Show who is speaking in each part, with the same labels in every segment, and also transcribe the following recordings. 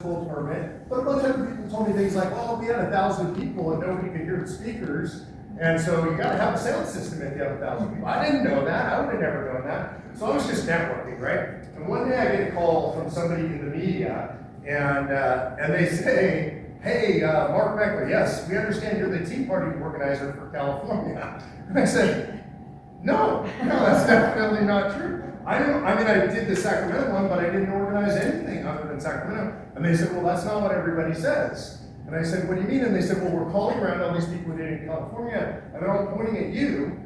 Speaker 1: full permit, but a bunch of other people told me things like, oh, we had 1,000 people and nobody could hear the speakers, and so you got to have a sound system if you have 1,000 people. I didn't know that. I would have never known that. So I was just networking, right? And one day I get a call from somebody in the media, and they say, hey, Mark Meckler, yes, we understand you're the Tea Party organizer for California. And I said, no, that's definitely not true. I did the Sacramento one, but I didn't organize anything other than Sacramento. And they said, well, that's not what everybody says. And I said, what do you mean? And they said, well, we're calling around all these people in California, and they're all pointing at you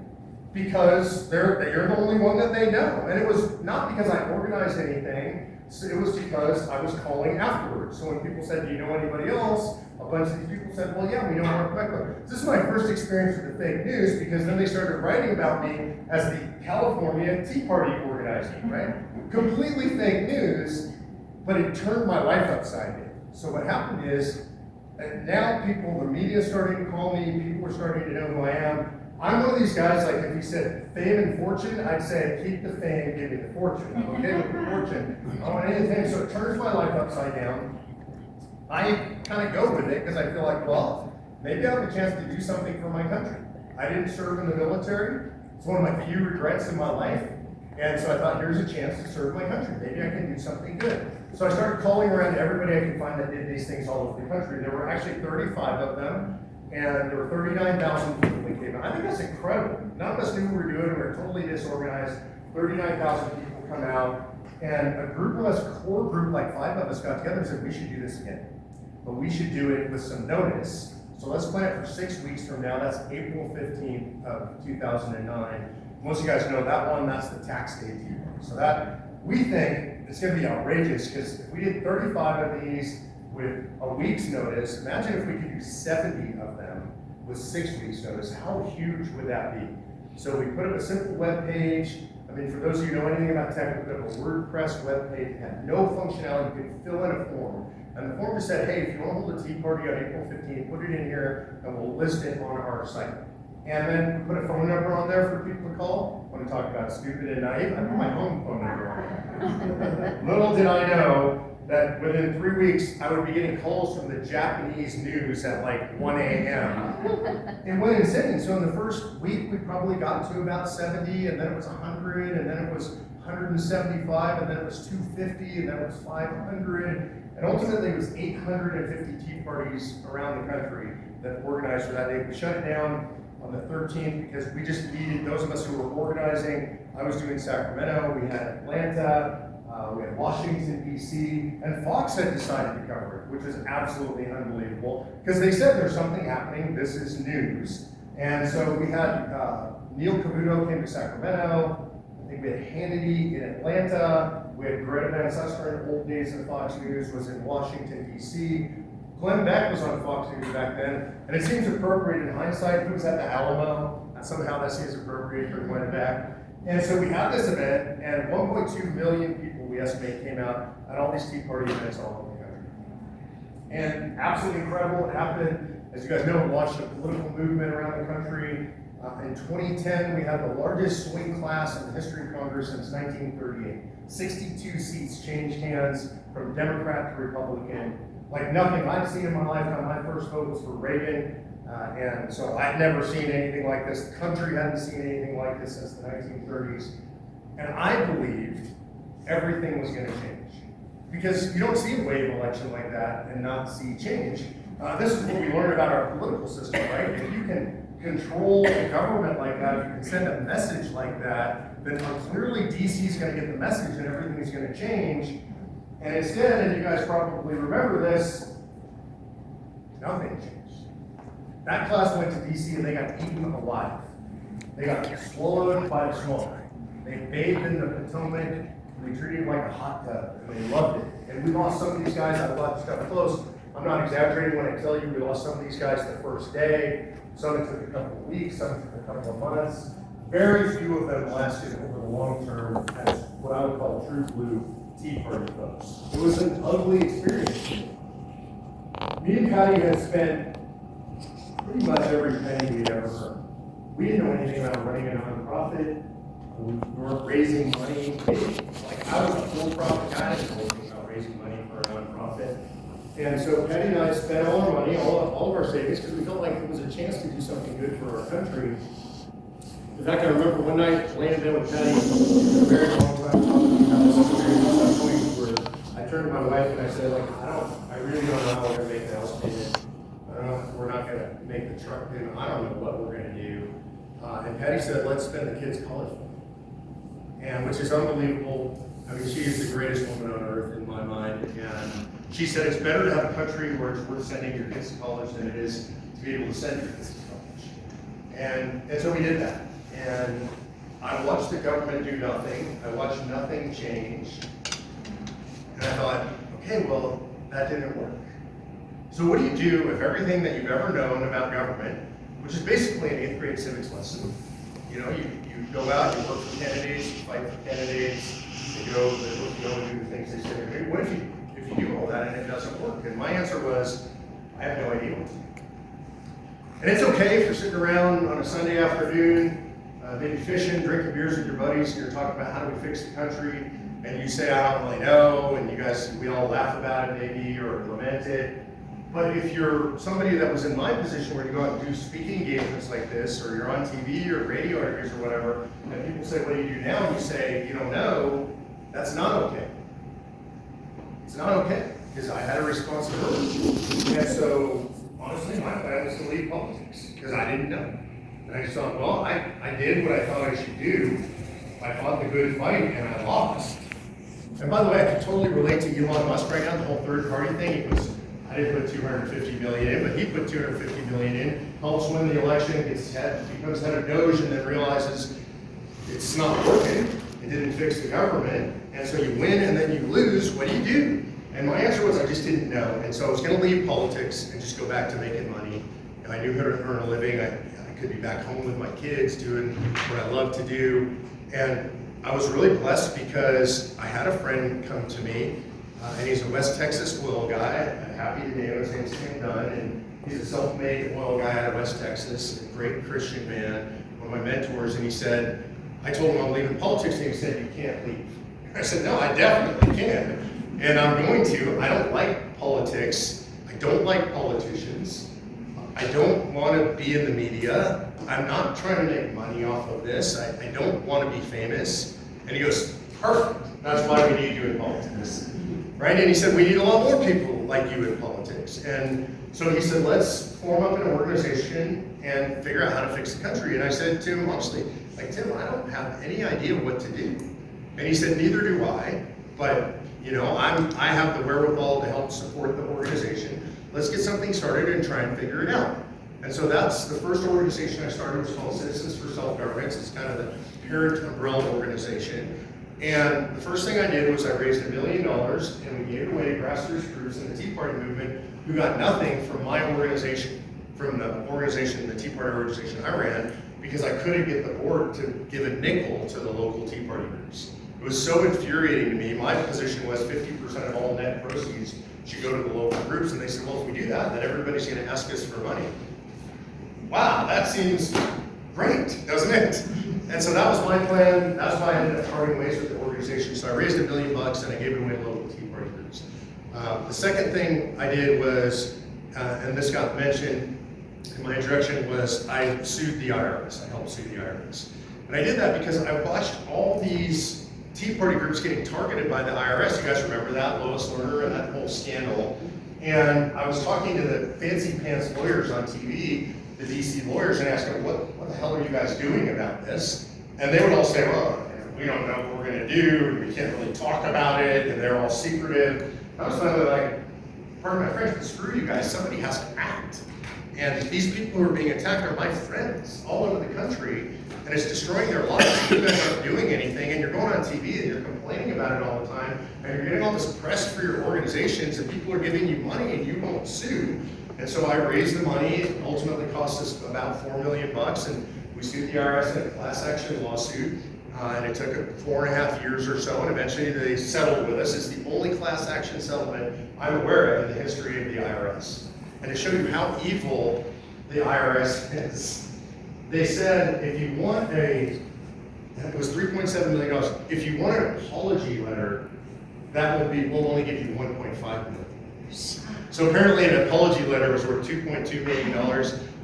Speaker 1: because you're the only one that they know. And it was not because I organized anything, it was because I was calling afterwards. So when people said, do you know anybody else? A bunch of these people said, well, yeah, we know Mark Meckler. This is my first experience with the fake news, because then they started writing about me as the California Tea Party organizer, right? Completely fake news, but it turned my life upside down. So what happened is, now the media starting to call me, people are starting to know who I am. I'm one of these guys, like if you said fame and fortune, I'd say keep the fame, give me the fortune. I'm okay with the fortune. I don't want anything, so it turns my life upside down. I kind of go with it because I feel like, well, maybe I have a chance to do something for my country. I didn't serve in the military. It's one of my few regrets in my life. And so I thought, here's a chance to serve my country. Maybe I can do something good. So I started calling around to everybody I could find that did these things all over the country. There were actually 35 of them, and there were 39,000 people that came out. I think that's incredible. None of us knew what we were doing. We were totally disorganized. 39,000 people come out, and a group of us, a core group, like 5 of us got together and said, we should do this again. But we should do it with some notice. So let's plan it for 6 weeks from now. That's April 15th of 2009. Most of you guys know that one, that's the tax day Tea Party. So that, we think it's gonna be outrageous, because if we did 35 of these with a week's notice, imagine if we could do 70 of them with 6 weeks notice. How huge would that be? So we put up a simple web page. I mean, for those of you who know anything about tech, we put up a WordPress web page. It had no functionality. You could fill in a form. And the form just said, hey, if you want to hold a tea party on April 15th, put it in here and we'll list it on our site. And then put a phone number on there for people to call. When I talk about stupid and naive, I put my home phone number on there. Little did I know that within 3 weeks, I would be getting calls from the Japanese news at like 1 a.m. It went insane. So in the first week, we probably got to about 70, and then it was 100, and then it was 175, and then it was 250, and then it was 500. And ultimately, it was 850 tea parties around the country that organized for that day. We shut it down on the 13th because we just needed, those of us who were organizing, I was doing Sacramento, we had Atlanta, we had Washington, D.C., and Fox had decided to cover it, which is absolutely unbelievable, because they said there's something happening, this is news. And so we had Neil Cavuto came to Sacramento, I think we had Hannity in Atlanta, we had Greta Van Susteren, old days of Fox News, was in Washington, D.C., Glenn Beck was on Fox News back then, and it seems appropriate in hindsight. He was at the Alamo, and somehow that seems appropriate for Glenn Beck. And so we had this event, and 1.2 million people, we estimate, came out at all these Tea Party events all over the country. And absolutely incredible. It happened, as you guys know, it launched a political movement around the country. In 2010, we had the largest swing class in the history of Congress since 1938. 62 seats changed hands from Democrat to Republican. Like nothing I'd seen in my lifetime. My first vote was for Reagan, and so I'd never seen anything like this. The country hadn't seen anything like this since the 1930s. And I believed everything was going to change. Because you don't see a wave election like that and not see change. This is what we learned about our political system, right? If you can control a government like that, if you can send a message like that, then clearly DC is going to get the message and everything is going to change. And instead, and you guys probably remember this, nothing changed. That class went to DC and they got eaten alive. They got swallowed by the swamp. They bathed in the Potomac, and they treated it like a hot tub, and they loved it. And we lost some of these guys. I watched up close. I'm not exaggerating when I tell you we lost some of these guys the first day. Some it took a couple of weeks, some it took a couple of months. Very few of them lasted over the long term as what I would call true blue Tea Party folks. It was an ugly experience. Me and Patty had spent pretty much every penny we'd ever earned. We didn't know anything about running a nonprofit. We weren't raising money. Like I was a for-profit guy, I didn't know anything about raising money for a nonprofit. And so Patty and I spent all our money, all of our savings, because we felt like it was a chance to do something good for our country. In fact, I remember one night laying in bed with Patty a very long time talking about this experience at some point where I turned to my wife and I said, like, I really don't know how we're gonna make the house payment. I don't know if we're not gonna make the truck payment. I don't know what we're gonna do. And Patty said, let's spend the kids' college fund. And which is unbelievable. I mean, she is the greatest woman on earth in my mind. And she said it's better to have a country where it's worth sending your kids to college than it is to be able to send your kids to college. And so we did that. And I watched the government do nothing. I watched nothing change. And I thought, okay, well, that didn't work. So what do you do if everything that you've ever known about government, which is basically an 8th grade civics lesson, you know, you go out, you work for candidates, you fight for candidates, you go and do the things they say. What if you do all that and it doesn't work? And my answer was, I have no idea what to do. And it's okay if you're sitting around on a Sunday afternoon, maybe fishing, drinking beers with your buddies, and you're talking about how do we fix the country, and you say, I don't really know, and we all laugh about it maybe, or lament it. But if you're somebody that was in my position where you go out and do speaking engagements like this, or you're on TV or radio interviews or whatever, and people say, what do you do now? And you say, you don't know, that's not okay. It's not okay, because I had a responsibility. And so, honestly, my plan was to leave politics, because I didn't know. And I just thought, well, I did what I thought I should do. I fought the good fight, and I lost. And by the way, I can totally relate to Elon Musk right now, the whole third party thing. I didn't put 250 million in, but he put 250 million in, helps win the election, becomes head of Doge, and then realizes it's not working. It didn't fix the government. And so you win and then you lose. What do you do? And my answer was I just didn't know. And so I was going to leave politics and just go back to making money. And I knew how to earn a living. I could be back home with my kids doing what I love to do. And I was really blessed because I had a friend come to me, and he's a West Texas oil guy. I'm happy to name him. His name's Tim Dunn, and he's a self-made oil guy out of West Texas, a great Christian man, one of my mentors. And he said, I told him I'm leaving politics, and he said, you can't leave. I said, no, I definitely can, and I'm going to. I don't like politics. I don't like politicians. I don't want to be in the media. I'm not trying to make money off of this. I don't want to be famous. And he goes, perfect. That's why we need you in politics. Right? And he said, we need a lot more people like you in politics. And so he said, let's form up an organization and figure out how to fix the country. And I said to him, honestly, like, Tim, I don't have any idea what to do. And he said, neither do I, but you know, I have the wherewithal to help support the organization. Let's get something started and try and figure it out. And so that's the first organization I started, was called Citizens for Self-Governance. It's kind of the parent umbrella organization. And the first thing I did was I raised $1 million and we gave it away to grassroots groups in the Tea Party movement who got nothing from my organization, from the organization, the Tea Party organization I ran, because I couldn't get the board to give a nickel to the local Tea Party groups. It was so infuriating to me. My position was 50% of all net proceeds should go to the local groups, and they said, well, if we do that, then everybody's going to ask us for money. Wow, that seems great, doesn't it? And so that was my plan. That's why I ended up parting ways with the organization. So I raised $1 million and I gave it away to local Tea Party groups. The second thing I did was, and this got mentioned in my introduction, was I sued the IRS. I helped sue the IRS. And I did that because I watched all these Tea Party groups getting targeted by the IRS. You guys remember that, Lois Lerner and that whole scandal. And I was talking to the fancy pants lawyers on TV, the DC lawyers, and asked them, what the hell are you guys doing about this? And they would all say, well, we don't know what we're going to do, we can't really talk about it, and they're all secretive. I was finally like, pardon my French, but screw you guys, somebody has to act. And these people who are being attacked are my friends all over the country, and it's destroying their lives. You guys aren't doing anything, and you're going on TV and you're complaining about it all the time, and you're getting all this press for your organizations, and people are giving you money and you won't sue. And so I raised the money. It ultimately cost us about $4 million, and we sued the IRS in a class action lawsuit. And it took 4.5 years or so, and eventually they settled with us. It's the only class action settlement I'm aware of in the history of the IRS. And to show you how evil the IRS is, they said if you want it was $3.7 million. If you want an apology letter, that will be, we'll only give you $1.5 million. So apparently an apology letter was worth $2.2 million.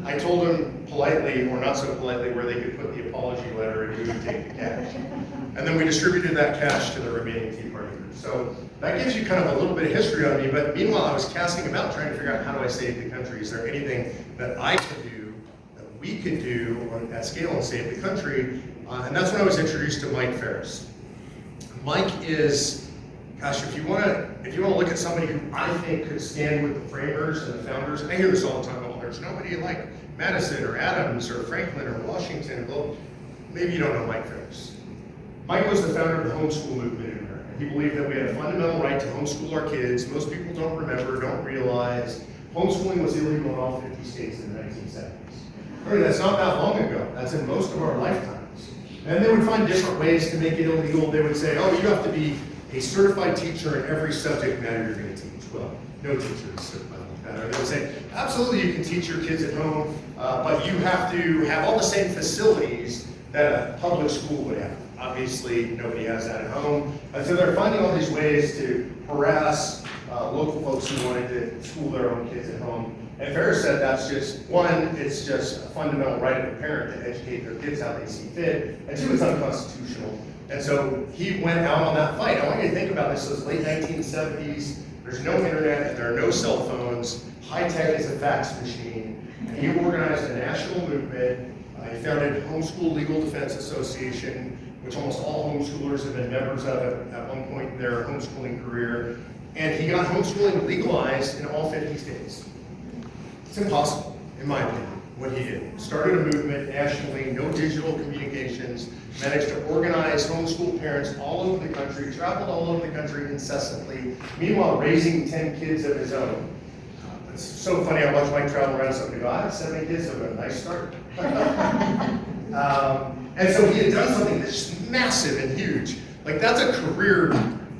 Speaker 1: I told them politely, or not so politely, where they could put the apology letter and we would take the cash. And then we distributed that cash to the remaining Tea Party groups. So that gives you kind of a little bit of history on me, but meanwhile I was casting about trying to figure out how do I save the country. Is there anything that I could do, that we could do at scale and save the country? And that's when I was introduced to Mike Ferris. Mike is, gosh, if you want to look at somebody who I think could stand with the framers and the founders, and I hear this all the time, oh, there's nobody like Madison or Adams or Franklin or Washington. Well, maybe you don't know Mike Ferris. Mike was the founder of the homeschool movement in America. He believed that we had a fundamental right to homeschool our kids. Most people don't remember, don't realize. Homeschooling was illegal in all 50 states in the 1970s. Really, that's not that long ago. That's in most of our lifetimes. And they would find different ways to make it illegal. They would say, oh, you have to be a certified teacher in every subject matter you're going to teach. Well, no teacher is certified like that. Or they would say, absolutely, you can teach your kids at home, but you have to have all the same facilities that a public school would have. Obviously, nobody has that at home. And so they're finding all these ways to harass local folks who wanted to school their own kids at home. And Ferris said that's just, one, it's just a fundamental right of a parent to educate their kids how they see fit, and two, it's unconstitutional. And so he went out on that fight. I want you to think about this. So it's late 1970s, there's no internet, and there are no cell phones. High tech is a fax machine. And he organized a national movement. He founded Homeschool Legal Defense Association, which almost all homeschoolers have been members of at one point in their homeschooling career. And he got homeschooling legalized in all 50 states. It's impossible, in my opinion, what he did. Started a movement nationally, no digital communications, managed to organize homeschool parents all over the country, traveled all over the country incessantly, meanwhile raising 10 kids of his own. It's so funny, I watch Mike travel around, somebody go, I have 7 kids, so a nice start. And so he had done something that's massive and huge. Like that's a career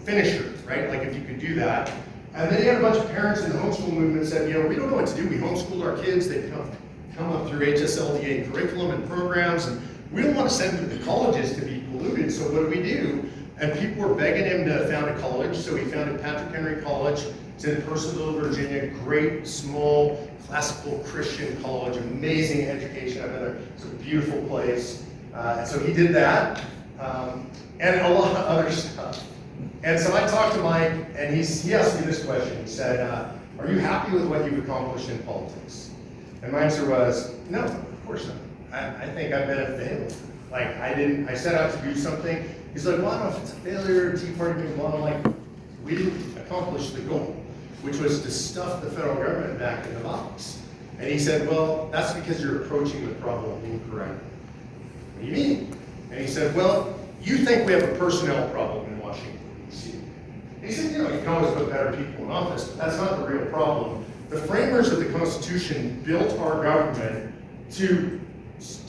Speaker 1: finisher, right? Like if you could do that. And then he had a bunch of parents in the homeschool movement said, you know, we don't know what to do. We homeschool our kids. They come up through HSLDA curriculum and programs, and we don't want to send them to colleges to be polluted, so what do? And people were begging him to found a college, so he founded Patrick Henry College. It's in Purcellville, Virginia, great, small, classical Christian college, amazing education. I've been there. It's a beautiful place. So he did that, and a lot of other stuff. And so I talked to Mike, and he asked me this question. He said, are you happy with what you've accomplished in politics? And my answer was, no, of course not. I think I've been a failure. Like, I set out to do something. He's like, well, I don't know if it's a failure, Tea Party, blah, blah. I'm like, we didn't accomplish the goal, which was to stuff the federal government back in the box. And he said, well, that's because you're approaching the problem incorrectly. What do you mean? And he said, well, you think we have a personnel problem in Washington, D.C. He said, you know, you can always put better people in office, but that's not the real problem. The framers of the Constitution built our government to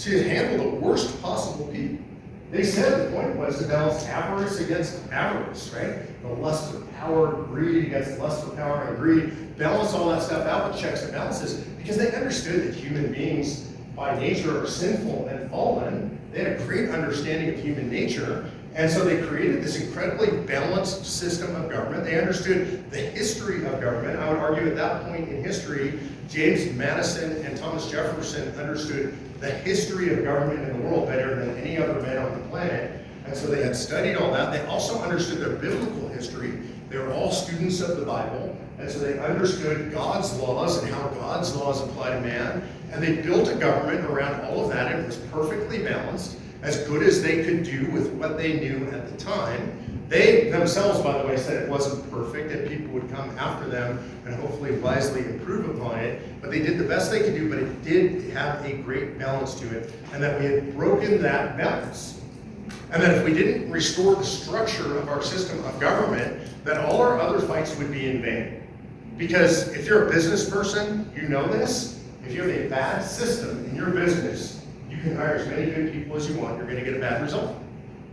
Speaker 1: handle the worst possible people. They said the point was to balance avarice against avarice, right? The lust for power, greed against lust for power and greed. Balance all that stuff out with checks and balances, because they understood that human beings by nature are sinful and fallen. They had a great understanding of human nature, and so they created this incredibly balanced system of government. They understood the history of government. I would argue at that point in history, James Madison and Thomas Jefferson understood the history of government in the world better than any other man on the planet. And so they had studied all that. They also understood their biblical history. They were all students of the Bible, and so they understood God's laws and how God's laws apply to man. And they built a government around all of that, and it was perfectly balanced, as good as they could do with what they knew at the time. They themselves, by the way, said it wasn't perfect, and people would come after them and hopefully wisely improve upon it. But they did the best they could do, but it did have a great balance to it, and that we had broken that balance. And that if we didn't restore the structure of our system of government, that all our other fights would be in vain. Because if you're a business person, you know this. If you have a bad system in your business, you can hire as many good people as you want, you're going to get a bad result.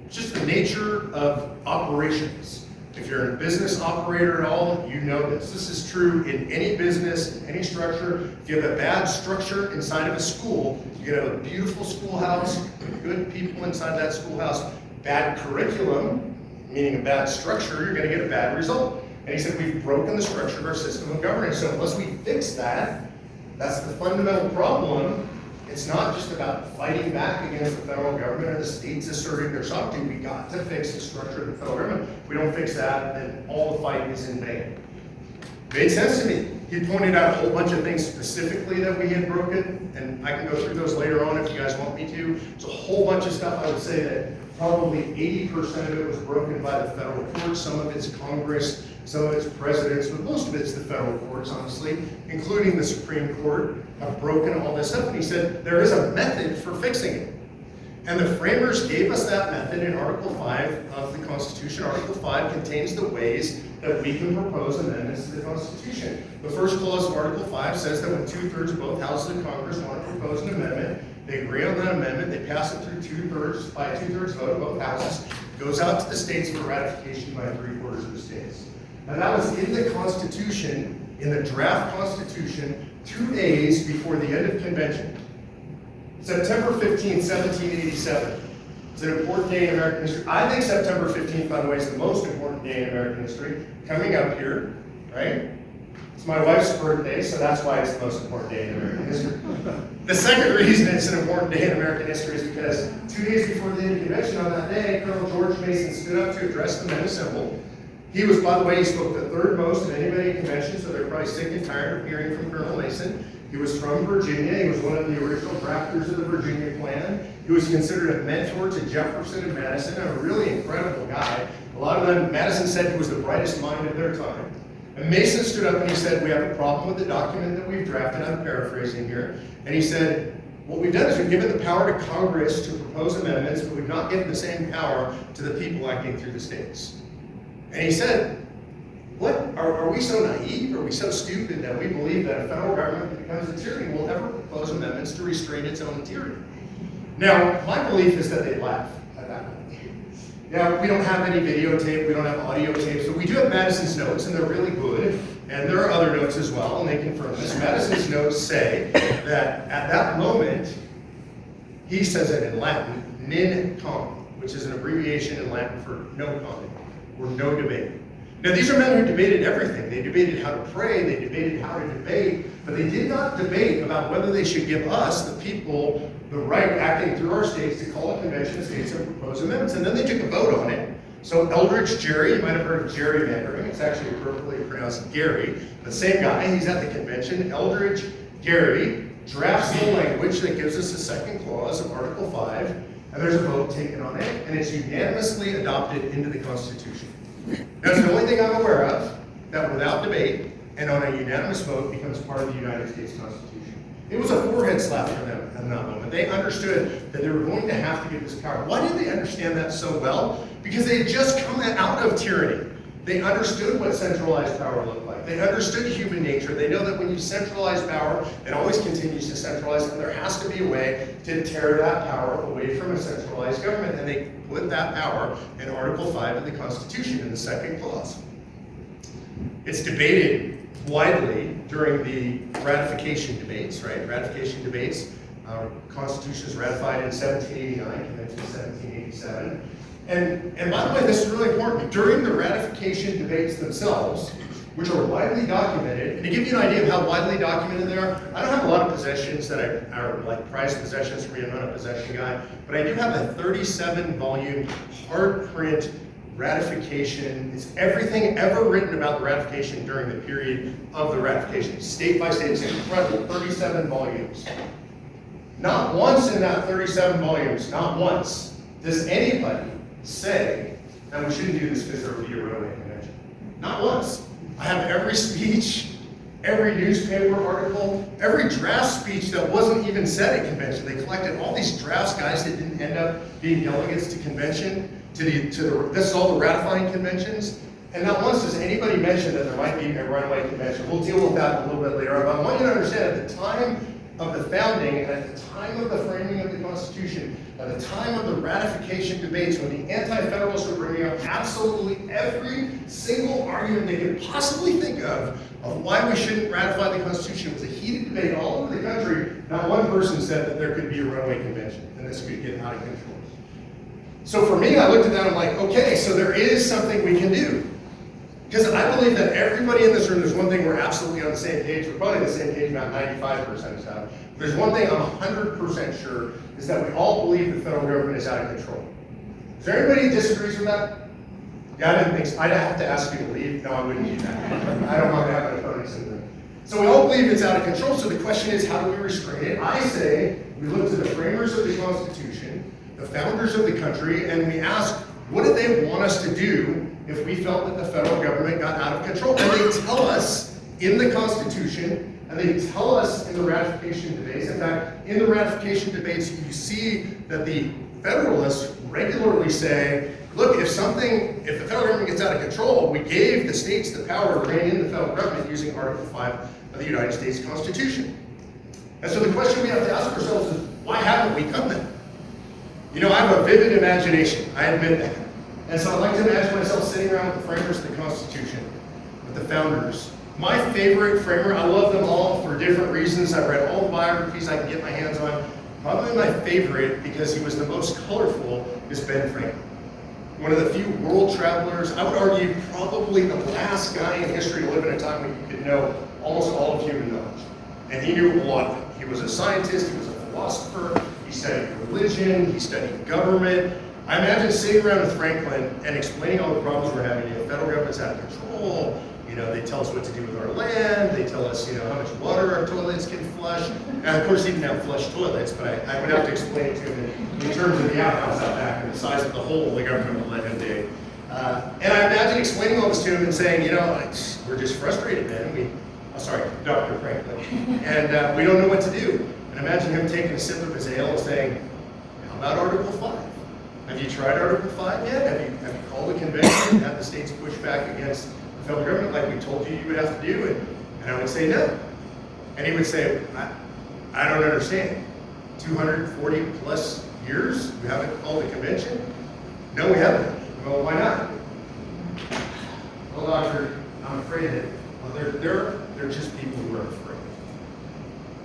Speaker 1: It's just the nature of operations. If you're a business operator at all, you know this. This is true in any business, any structure. If you have a bad structure inside of a school, you can have a beautiful schoolhouse, good people inside that schoolhouse. Bad curriculum, meaning a bad structure, you're going to get a bad result. And he said, we've broken the structure of our system of governance. So unless we fix that, that's the fundamental problem. It's not just about fighting back against the federal government or the states asserting their sovereignty. We got to fix the structure of the federal government. If we don't fix that, then all the fight is in vain. Made sense to me. He pointed out a whole bunch of things specifically that we had broken, and I can go through those later on if you guys want me to. It's a whole bunch of stuff. I would say that probably 80% of it was broken by the federal courts. Some of it's Congress, some of it's presidents, but most of it's the federal courts, honestly, including the Supreme Court, have broken all this up. And he said there is a method for fixing it. And the framers gave us that method in Article 5 of the Constitution. Article 5 contains the ways that we can propose amendments to the Constitution. The first clause of Article 5 says that when 2/3 of both houses of Congress want to propose an amendment, they agree on that amendment, they pass it through by a 2/3 vote of both houses, goes out to the states for ratification by 3/4 of the states. Now that was in the Constitution, in the draft Constitution, 2 days before the end of convention. September 15, 1787. It's an important day in American history. I think September 15th, by the way, is the most important day in American history. Coming up here, right? It's my wife's birthday, so that's why it's the most important day in American history. The second reason it's an important day in American history is because 2 days before the end of convention on that day, Colonel George Mason stood up to address the men assembled. He was, by the way, he spoke the third most of anybody in convention, so they're probably sick and tired of hearing from Colonel Mason. He was from Virginia. He was one of the original drafters of the Virginia Plan. He was considered a mentor to Jefferson and Madison, a really incredible guy. A lot of them, Madison said he was the brightest mind of their time. And Mason stood up and he said, we have a problem with the document that we've drafted. I'm paraphrasing here. And he said, what we've done is we've given the power to Congress to propose amendments, but we've not given the same power to the people acting through the states. And he said, what, are we so naive, are we so stupid that we believe that a federal government that becomes a tyranny will ever propose amendments to restrain its own tyranny? Now, my belief is that they laugh at that point. Now, we don't have any videotape, we don't have audio tapes, but we do have Madison's notes, and they're really good, and there are other notes as well, and they confirm this. Madison's notes say that at that moment, he says it in Latin, nin com, which is an abbreviation in Latin for no comment, or no debate. Now, these are men who debated everything. They debated how to pray, they debated how to debate, but they did not debate about whether they should give us, the people, the right acting through our states to call a convention of states and propose amendments. And then they took a vote on it. So Eldridge Gerry, you might have heard of gerrymandering, it's actually appropriately pronounced Gary, the same guy, he's at the convention. Eldridge Gerry drafts the language that gives us the second clause of Article 5, and there's a vote taken on it, and it's unanimously adopted into the Constitution. That's the only thing I'm aware of that without debate and on a unanimous vote becomes part of the United States Constitution. It was a forehead slap for them in that moment. They understood that they were going to have to give this power. Why did they understand that so well? Because they had just come out of tyranny. They understood what centralized power looked like. They understood human nature. They know that when you centralize power, it always continues to centralize, and there has to be a way to tear that power away from a centralized government. And they put that power in Article 5 of the Constitution in the second clause. It's debated widely during the ratification debates, right? Ratification debates. Constitution is ratified in 1789, Convention 1787. And by the way, this is really important. During the ratification debates themselves, which are widely documented, and to give you an idea of how widely documented they are, I don't have a lot of possessions that are like prized possessions for me. I'm not a possession guy, but I do have a 37-volume hard print ratification. It's everything ever written about the ratification during the period of the ratification. State by state, it's incredible, 37 volumes. Not once in that 37 volumes, not once, does anybody say that we shouldn't do this because there would be a runaway convention. Not once. I have every speech, every newspaper article, every draft speech that wasn't even said at convention. They collected all these drafts, guys that didn't end up being delegates to convention, this is all the ratifying conventions. And not once does anybody mention that there might be a runaway convention. We'll deal with that a little bit later on. But I want you to understand at the time of the founding and at the time of the framing of the Constitution, at the time of the ratification debates, when the anti-federalists were bringing up absolutely every single argument they could possibly think of why we shouldn't ratify the Constitution, it was a heated debate all over the country. Not one person said that there could be a runaway convention and this could get out of control. So for me, I looked at that and I'm like, okay, so there is something we can do. Because I believe that everybody in this room, there's one thing we're absolutely on the same page. We're probably on the same page about 95% of the time. There's one thing I'm 100% sure is that we all believe the federal government is out of control. Is there anybody who disagrees with that? Yeah, I didn't think so. I'd have to ask you to leave. No, I wouldn't do that. I don't want to have an opponent in there. So we all believe it's out of control. So the question is, how do we restrain it? I say we look to the framers of the Constitution, the founders of the country, and we ask, what did they want us to do if we felt that the federal government got out of control? And they tell us in the Constitution, and they tell us in the ratification debates. In fact, in the ratification debates, you see that the Federalists regularly say, look, if the federal government gets out of control, we gave the states the power to rein in the federal government using Article 5 of the United States Constitution. And so the question we have to ask ourselves is, why haven't we done that? You know, I have a vivid imagination, I admit that. And so I like to imagine myself sitting around with the framers of the Constitution, with the founders. My favorite framer, I love them all for different reasons. I've read all the biographies I can get my hands on. Probably my favorite, because he was the most colorful, is Ben Franklin. One of the few world travelers, I would argue probably the last guy in history to live in a time when you could know almost all of human knowledge. And he knew a lot of it. He was a scientist, he was a philosopher, he studied religion, he studied government. I imagine sitting around with Franklin and explaining all the problems we're having. You know, federal government's out of control. You know, they tell us what to do with our land. They tell us, you know, how much water our toilets can flush. And of course, he didn't have flush toilets, but I would have to explain it to him in terms of the outhouse out back and the size of the hole the government will let him dig. And I imagine explaining all this to him and saying, you know, we're just frustrated, man. Dr. Franklin. And we don't know what to do. And imagine him taking a sip of his ale and saying, how about Article 5? Have you tried Article 5 yet? Have you called a convention, had the states push back against the federal government like we told you would have to do? And I would say no. And he would say, I don't understand. 240 plus years, we haven't called a convention? No, we haven't. Well, why not? Well, doctor, I'm afraid that they're just people who are afraid.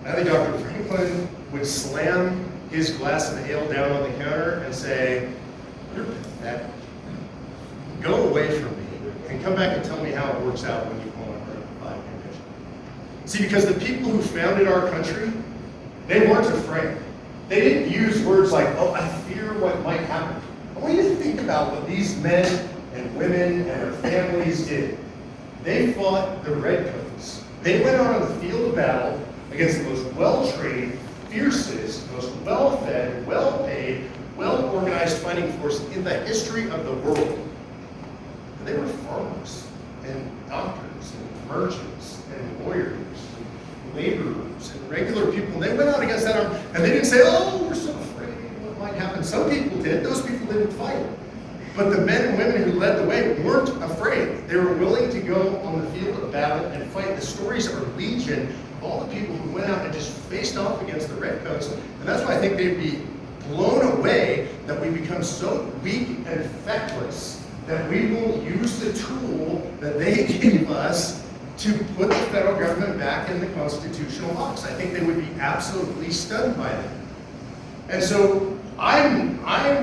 Speaker 1: I think Dr. Franklin would slam his glass of ale down on the counter and say, you're pathetic. Go away from me and come back and tell me how it works out when you call an Article 5 convention. See, because the people who founded our country, they weren't afraid. They didn't use words like, oh, I fear what might happen. I want you to think about what these men and women and their families did. They fought the redcoats. They went out on the field of battle against the most well-trained, fiercest, most well-fed, well-paid, well-organized fighting force in the history of the world. And they were farmers and doctors and merchants and lawyers and laborers and regular people. And they went out against that army, and they didn't say, oh, we're so afraid what might happen. Some people did. Those people didn't fight. But the men and women who led the way weren't afraid. They were willing to go on the field of battle and fight. The stories are legion of all the people who went out and just faced off against the redcoats. And that's why I think they'd be blown away that we become so weak and feckless that we will use the tool that they gave us to put the federal government back in the constitutional box. I think they would be absolutely stunned by that. And so I'm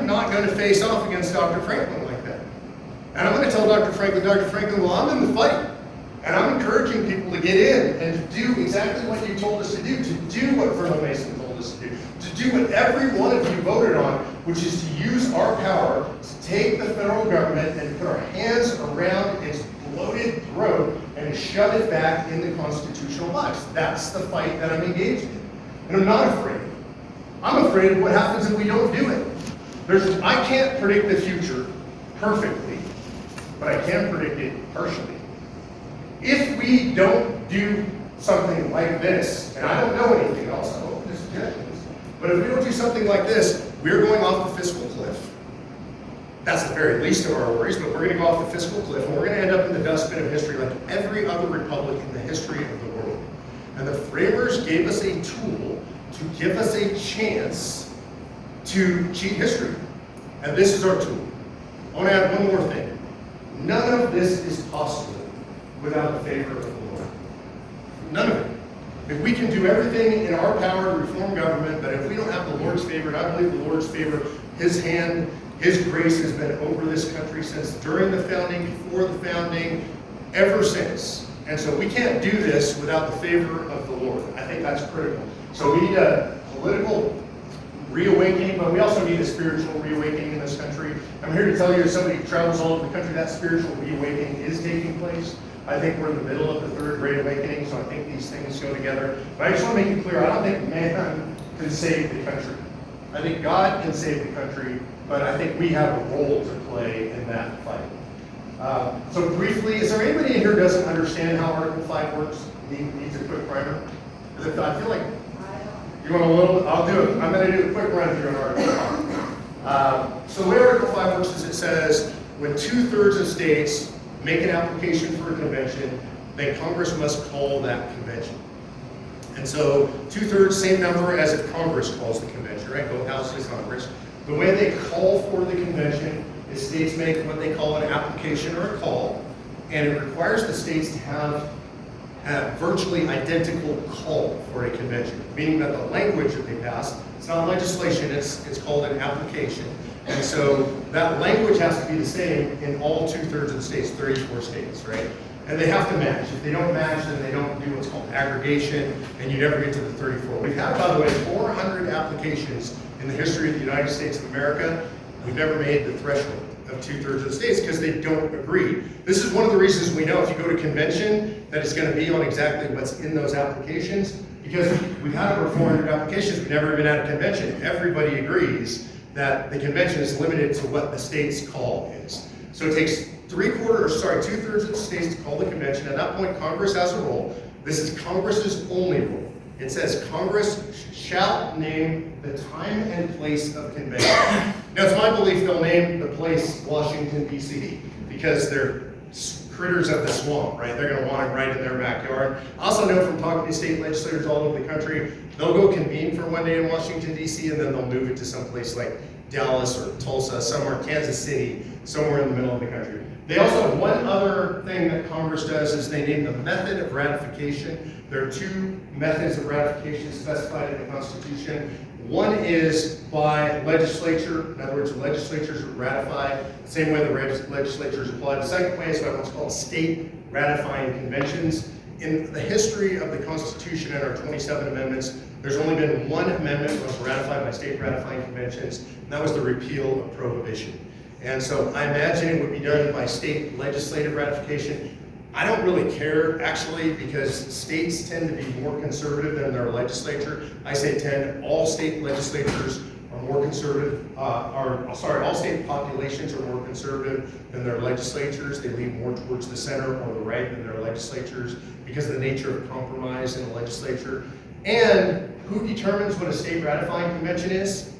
Speaker 1: not going to face off against Dr. Franklin like that. And I'm going to tell Dr. Franklin, well, I'm in the fight. And I'm encouraging people to get in and to do exactly what you told us to do what Vernon Mason told us to do what every one of you voted on, which is to use our power to take the federal government and put our hands around its bloated throat and shove it back in the constitutional box. That's the fight that I'm engaged in. And I'm not afraid. I'm afraid of what happens if we don't do it. I can't predict the future perfectly, but I can predict it partially. If we don't do something like this, and I don't know anything else, I hope this is good, but if we don't do something like this, we're going off the fiscal cliff. That's the very least of our worries, but we're going to go off the fiscal cliff, and we're going to end up in the dustbin of history like every other republic in the history of the world. And the framers gave us a tool to give us a chance to cheat history. And this is our tool. I want to add one more thing. None of this is possible without the favor of the Lord. None of it. If we can do everything in our power to reform government, but if we don't have the Lord's favor, and I believe the Lord's favor, His hand, His grace has been over this country since during the founding, before the founding, ever since. And so we can't do this without the favor of the Lord. I think that's critical. So we need a political reawakening, but we also need a spiritual reawakening in this country. I'm here to tell you, as somebody who travels all over the country, that spiritual reawakening is taking place. I think we're in the middle of the third great awakening, so I think these things go together. But I just want to make it clear, I don't think man can save the country. I think God can save the country, but I think we have a role to play in that fight. So briefly, is there anybody in here who doesn't understand how Article 5 works? Needs a quick primer? Because I feel like you want a little, I'll do it. I'm going to do a quick run through on Article 5. So the way Article 5 works is it says when 2/3 of states make an application for a convention, then Congress must call that convention. And so 2/3, same number as if Congress calls the convention, right? Both houses of Congress. The way they call for the convention is states make what they call an application or a call, and it requires the states to have a virtually identical call for a convention, meaning that the language that they pass, it's not legislation, it's called an application. And so that language has to be the same in all 2/3 of the states, 34 states, right? And they have to match. If they don't match, then they don't do what's called aggregation, and you never get to the 34. We've had, by the way, 400 applications in the history of the United States of America. We've never made the threshold of 2/3 of the states because they don't agree. This is one of the reasons we know if you go to convention that it's going to be on exactly what's in those applications, because we've had over 400 applications, we've never even had a convention. Everybody agrees that the convention is limited to what the state's call is. So it takes 2/3 of the states to call the convention. At that point, Congress has a role. This is Congress's only role. It says Congress shall name the time and place of convention. Now, it's my belief they'll name the place Washington, D.C., because they're critters of the swamp, right? They're going to want it right in their backyard. I also know from talking to state legislators all over the country, they'll go convene for one day in Washington, D.C., and then they'll move it to someplace like Dallas or Tulsa, somewhere, Kansas City, somewhere in the middle of the country. They also have one other thing that Congress does is they name the method of ratification. There are 2 methods of ratification specified in the Constitution. One is by legislature. In other words, the legislatures ratify the same way the legislatures apply. The second way is by what's called state ratifying conventions. In the history of the Constitution and our 27 amendments, there's only been one amendment that was ratified by state ratifying conventions, and that was the repeal of prohibition. And so I imagine it would be done by state legislative ratification. I don't really care, actually, because states tend to be more conservative than their legislature. I say tend, all state legislatures are more conservative, all state populations are more conservative than their legislatures. They lean more towards the center or the right than their legislatures because of the nature of compromise in the legislature. And who determines what a state ratifying convention is?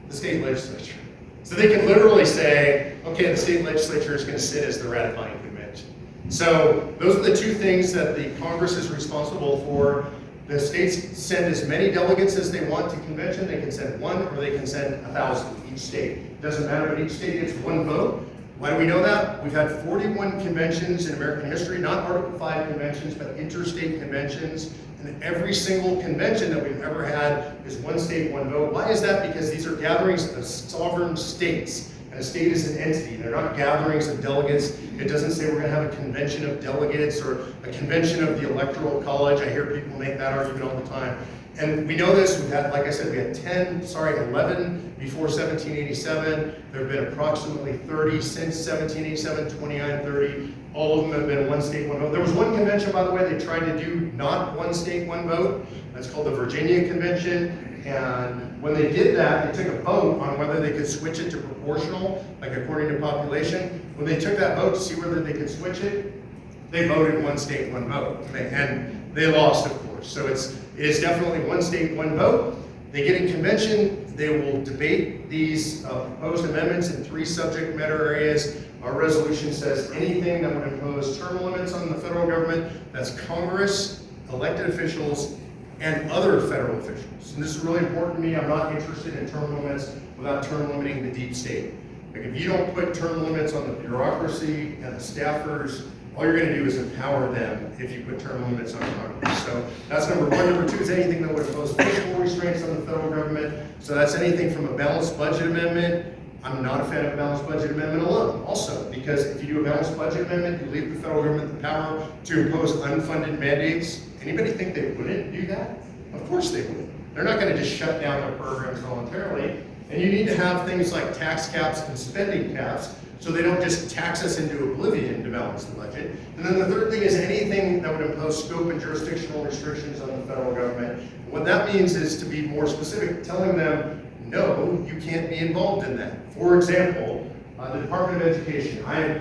Speaker 1: The state legislature. So they can literally say, okay, the state legislature is going to sit as the ratifying convention. So those are the 2 things that the Congress is responsible for. The states send as many delegates as they want to convention. They can send 1 or they can send 1,000 each state. It doesn't matter, but each state gets 1 vote. Why do we know that? We've had 41 conventions in American history, not Article 5 conventions, but interstate conventions. And every single convention that we've ever had is 1 state, 1 vote. Why is that? Because these are gatherings of sovereign states. And a state is an entity. They're not gatherings of delegates. It doesn't say we're going to have a convention of delegates or a convention of the Electoral College. I hear people make that argument all the time. And we know this. We've had, like I said, we had 11 before 1787. There have been approximately 30 since 1787, 29, 30. All of them have been 1 state, 1 vote. There was one convention, by the way, they tried to do not 1 state, 1 vote. That's called the Virginia Convention. And when they did that, they took a vote on whether they could switch it to proportional, like according to population. When they took that vote to see whether they could switch it, they voted 1 state, 1 vote. And they lost, of course. So it is definitely 1 state, 1 vote. They get in convention. They will debate these proposed amendments in 3 subject matter areas. Our resolution says anything that would impose term limits on the federal government, that's Congress, elected officials, and other federal officials. And this is really important to me. I'm not interested in term limits without term limiting the deep state. Like if you don't put term limits on the bureaucracy and the staffers, all you're going to do is empower them if you put term limits on Congress. So that's number 1. Number 2 is anything that would impose fiscal restraints on the federal government. So that's anything from a balanced budget amendment.
Speaker 2: I'm not a fan of a balanced budget amendment alone, also, because if you do a balanced budget amendment, you leave the federal government the power to impose unfunded mandates. Anybody think they wouldn't do that? Of course they would. They're not going to just shut down their programs voluntarily. And you need to have things like tax caps and spending caps so they don't just tax us into oblivion to balance the budget. And then the third thing is anything that would impose scope and jurisdictional restrictions on the federal government. What that means is, to be more specific, telling them, no, you can't be involved in that. For example, the Department of Education. I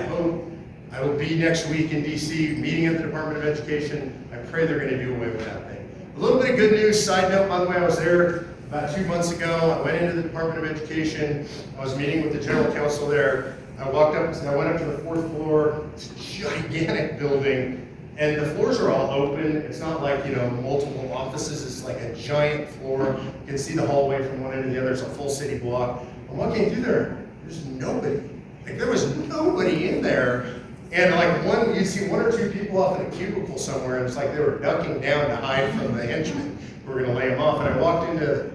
Speaker 2: hope, I will be next week in DC meeting at the Department of Education. I pray they're going to do away with that thing. A little bit of good news, side note, by the way, I was there about 2 months ago. I went into the Department of Education. I was meeting with the general counsel there. I went up to the 4th floor. It's a gigantic building, and the floors are all open. It's not like, multiple offices. It's like a giant floor. You can see the hallway from one end to the other. It's a full city block. I'm walking through there. There's nobody. Like, there was nobody in there. And like you'd see 1 or 2 people off in a cubicle somewhere, and it's like they were ducking down to hide from the henchmen who were going to lay them off. And I walked into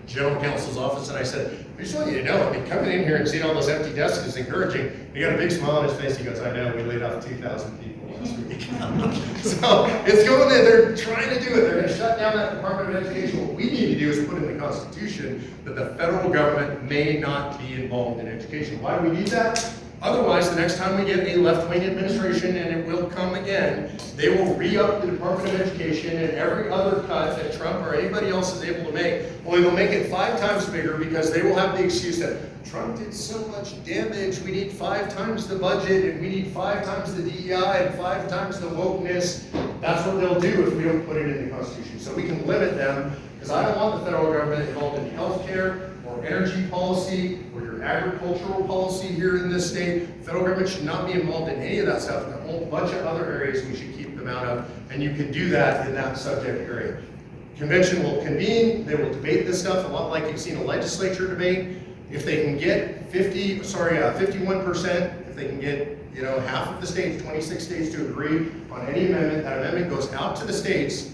Speaker 2: general counsel's office and I said, I just want you to know, coming in here and seeing all those empty desks is encouraging. He got a big smile on his face. He goes, I know, we laid off 2,000 people last week. So it's going in, they're trying to do it. They're going to shut down that Department of Education. What we need to do is put in the Constitution that the federal government may not be involved in education. Why do we need that? Otherwise, the next time we get a left-wing administration, and it will come again, they will re-up the Department of Education and every other cut that Trump or anybody else is able to make. Only they'll make it 5 times bigger because they will have the excuse that Trump did so much damage, we need 5 times the budget, and we need 5 times the DEI and 5 times the wokeness. That's what they'll do if we don't put it in the Constitution. So we can limit them, because I don't want the federal government involved in healthcare or energy policy or your agricultural policy here in this state. Federal government should not be involved in any of that stuff. And a whole bunch of other areas we should keep them out of, and you can do that in that subject area. Convention will convene, they will debate this stuff, a lot like you've seen a legislature debate. If they can get 51%, if they can get half of the states, 26 states to agree on any amendment, that amendment goes out to the states,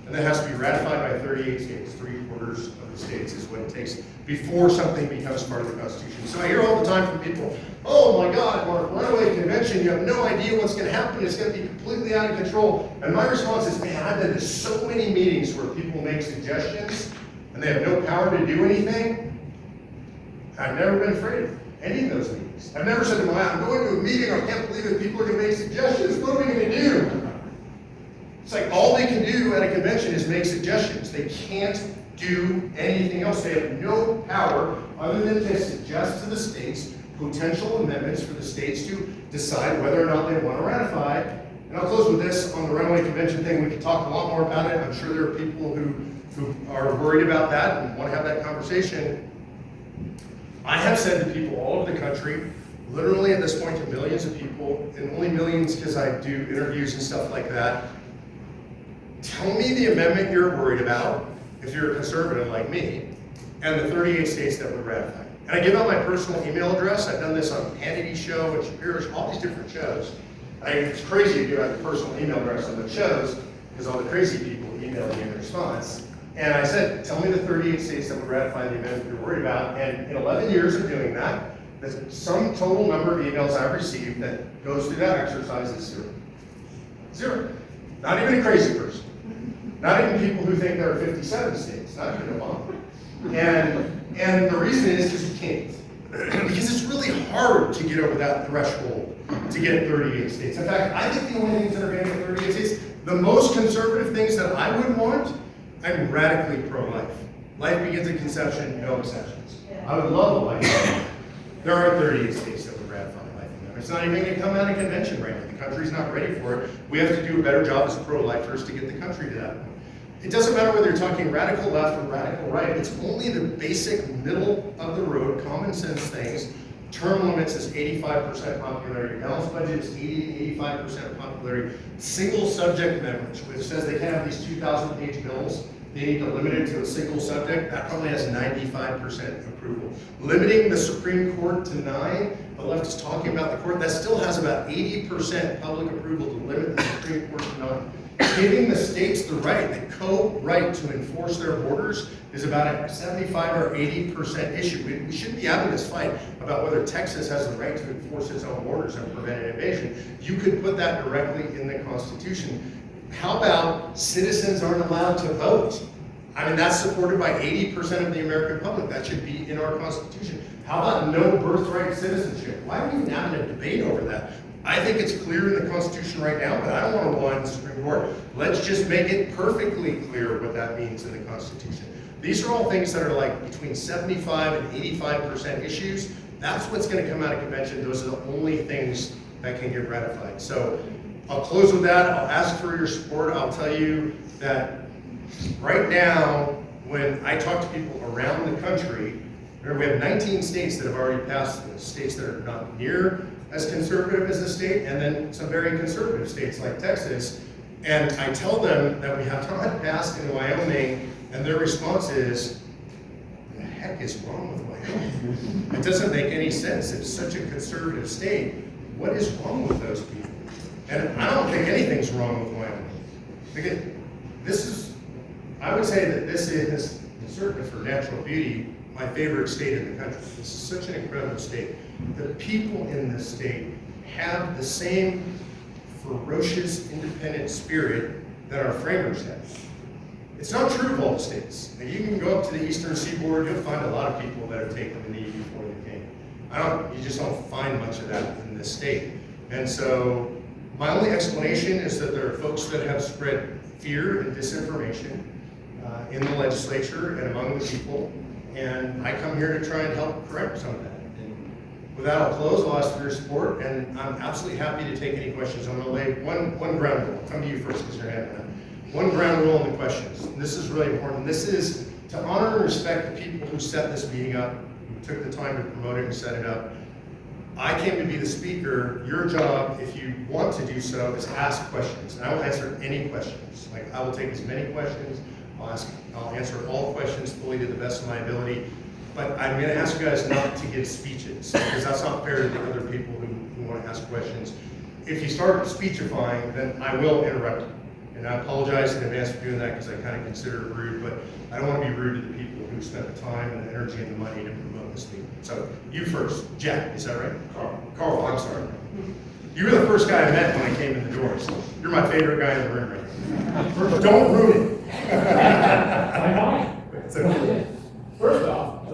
Speaker 2: and that has to be ratified by 38 states. 3/4 of the states is what it takes before something becomes part of the Constitution. So I hear all the time from people, oh my God, Mark, runaway convention, you have no idea what's going to happen. It's going to be completely out of control. And my response is, man, I've been to so many meetings where people make suggestions and they have no power to do anything. I've never been afraid of any of those meetings. I've never said to my, I'm going to a meeting, I can't believe that people are going to make suggestions. What are we going to do? It's like all they can do at a convention is make suggestions. They can't do anything else. They have no power other than to suggest to the states potential amendments for the states to decide whether or not they want to ratify. And I'll close with this on the runaway convention thing. We could talk a lot more about it. I'm sure there are people who are worried about that and want to have that conversation. I have said to people all over the country, literally at this point to millions of people, and only millions because I do interviews and stuff like that, tell me the amendment you're worried about, if you're a conservative like me, and the 38 states that would ratify. And I give out my personal email address. I've done this on Hannity's show and Shapiro's, all these different shows. It's crazy to give out your personal email address on the shows because all the crazy people email me in response. And I said, tell me the 38 states that would ratify the amendment you're worried about. And in 11 years of doing that, the sum total number of emails I've received that goes through that exercise is 0. 0. Not even a crazy person. Not even people who think there are 57 states, not even Obama. And the reason is because you can't. Because it's really hard to get over that threshold to get 38 states. In fact, I think the only things that are going to get 38 states, the most conservative things that I would want, I'm radically pro-life. Life begins at conception, no exceptions. I would love a life. There are 38 states that would ratify life amendment. It's not even going to come out of convention right now. The country's not ready for it. We have to do a better job as pro-lifers to get the country to that point. It doesn't matter whether you're talking radical left or radical right. It's only the basic middle of the road, common sense things. Term limits is 85% popularity. Balanced budget is 80 to 85% popularity. Single subject amendments, which says they can't have these 2,000-page bills. They need to limit it to a single subject. That probably has 95% approval. Limiting the Supreme Court to 9, the left is talking about the court, that still has about 80% public approval to limit the Supreme Court to 9. giving the states the right, the co-right to enforce their borders is about a 75 or 80% issue. We shouldn't be having this fight about whether Texas has the right to enforce its own borders and prevent an invasion. You could put that directly in the Constitution. How about citizens aren't allowed to vote? I mean, that's supported by 80% of the American public. That should be in our Constitution. How about no birthright citizenship? Why are we even having a debate over that? I think it's clear in the Constitution right now, but I don't want to rely on the Supreme Court. Let's just make it perfectly clear what that means in the Constitution. These are all things that are like between 75 and 85% issues. That's what's going to come out of convention. Those are the only things that can get ratified. So I'll close with that. I'll ask for your support. I'll tell you that right now, when I talk to people around the country, we have 19 states that have already passed this, states that are not near as conservative as the state, and then some very conservative states like Texas. And I tell them that we have not passed in Wyoming, and their response is, what the heck is wrong with Wyoming? It doesn't make any sense. It's such a conservative state. What is wrong with those people? And I don't think anything's wrong with Wyoming. Because this is, I would say that this is, certainly for natural beauty, my favorite state in the country. This is such an incredible state. The people in this state have the same ferocious, independent spirit that our framers had. It's not true of all the states. And you can go up to the eastern seaboard, you'll find a lot of people that have taken the knee before they came. You just don't find much of that in this state. And so my only explanation is that there are folks that have spread fear and disinformation in the legislature and among the people. And I come here to try and help correct some of that. And with that, I'll close. I'll ask for your support, and I'm absolutely happy to take any questions. I'm going to lay one ground rule. I'll come to you first because you're having that. One ground rule on the questions. And this is really important. This is to honor and respect the people who set this meeting up, who took the time to promote it and set it up. I came to be the speaker. Your job, if you want to do so, is ask questions. And I will answer any questions. Like, I will take as many questions. I'll answer all questions fully to the best of my ability. But I'm going to ask you guys not to give speeches, because that's not fair to the other people who want to ask questions. If you start speechifying, then I will interrupt you. And I apologize in advance for doing that, because I kind of consider it rude, but I don't want to be rude to the people who spent the time and the energy and the money to promote this meeting. So you first. Jack, is that right? Carl, I'm sorry. You were the first guy I met when I came in the door, so you're my favorite guy in the room right now. Don't ruin it.
Speaker 3: First off,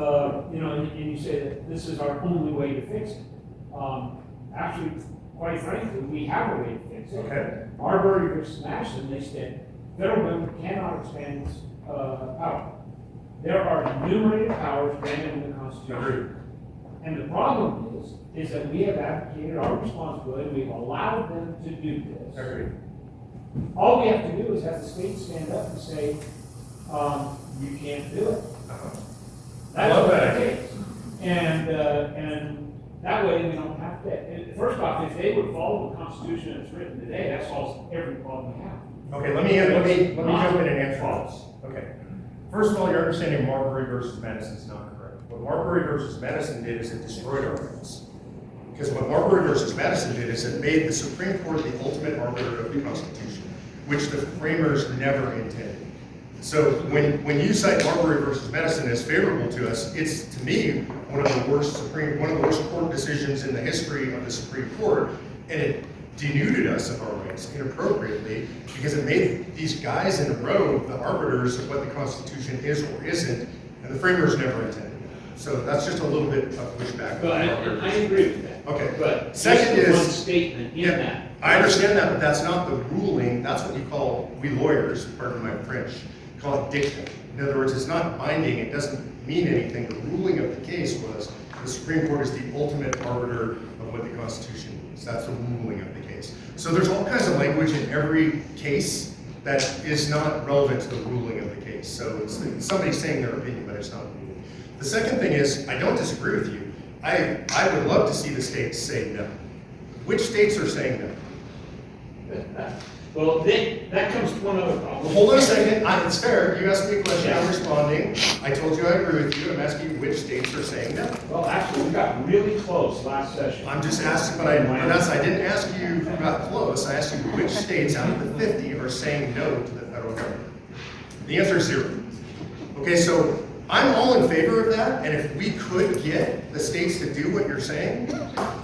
Speaker 3: and you say that this is our only way to fix it. Actually, quite frankly, we have a way to fix it.
Speaker 2: Okay.
Speaker 3: Marbury versus Madison, they said federal government cannot expand its power. There are enumerated powers granted in the Constitution.
Speaker 2: Agreed.
Speaker 3: And the problem is that we have advocated our responsibility, we've allowed them to do this.
Speaker 2: Agreed.
Speaker 3: All we have to do is have the state stand up and say, you can't do it.
Speaker 2: I love that
Speaker 3: idea. And that way we don't have to. First off, if they would follow the Constitution as written today, that solves every problem we have.
Speaker 2: Okay, let me jump in and answer this. Okay. First of all, your understanding of Marbury versus Madison is not correct. What Marbury versus Madison did is it destroyed our rights. Because what Marbury versus Madison did is it made the Supreme Court the ultimate arbiter of the Constitution, which the framers never intended. So when you cite Marbury versus Madison as favorable to us, it's, to me, one of the worst court decisions in the history of the Supreme Court, and it denuded us of our rights inappropriately because it made these guys in a row the arbiters of what the Constitution is or isn't, and the framers never intended it. So that's just a little bit of pushback.
Speaker 3: But I agree with that.
Speaker 2: Okay.
Speaker 3: But
Speaker 2: second is
Speaker 3: one statement in that.
Speaker 2: I understand that, but that's not the ruling. That's what you call, we lawyers, pardon my French, call it dicta. In other words, it's not binding. It doesn't mean anything. The ruling of the case was the Supreme Court is the ultimate arbiter of what the Constitution means. That's the ruling of the case. So there's all kinds of language in every case that is not relevant to the ruling of the case. So it's somebody saying their opinion, but it's not a ruling. The second thing is, I don't disagree with you. I would love to see the states say no. Which states are saying no?
Speaker 3: Well, then, that comes to one other problem.
Speaker 2: Hold on a second, it's fair, you asked me a question, I'm responding. I told you I agree with you, I'm asking you which states are saying no.
Speaker 3: Well, actually, we got really close last session.
Speaker 2: I'm just asking, but I didn't ask you if you got close, I asked you which states out of the 50 are saying no to the federal government. The answer is 0. Okay, so I'm all in favor of that, and if we could get the states to do what you're saying,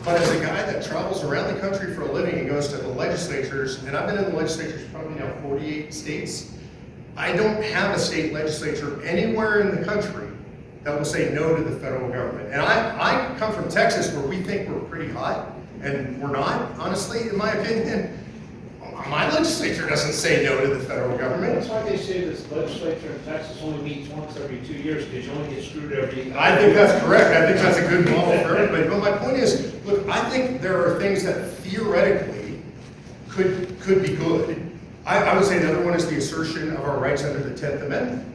Speaker 2: but as a guy that travels around the country for a living and goes to the legislatures, and I've been in the legislatures probably now 48 states, I don't have a state legislature anywhere in the country that will say no to the federal government. And I come from Texas where we think we're pretty hot, and we're not, honestly, in my opinion. My legislature doesn't say no to the federal government.
Speaker 3: That's why they say this legislature in Texas only meets once every 2 years, because you only get screwed every.
Speaker 2: I think that's correct. I think that's a good model for everybody. But my point is, look, I think there are things that theoretically could be good. I would say another one is the assertion of our rights under the 10th Amendment.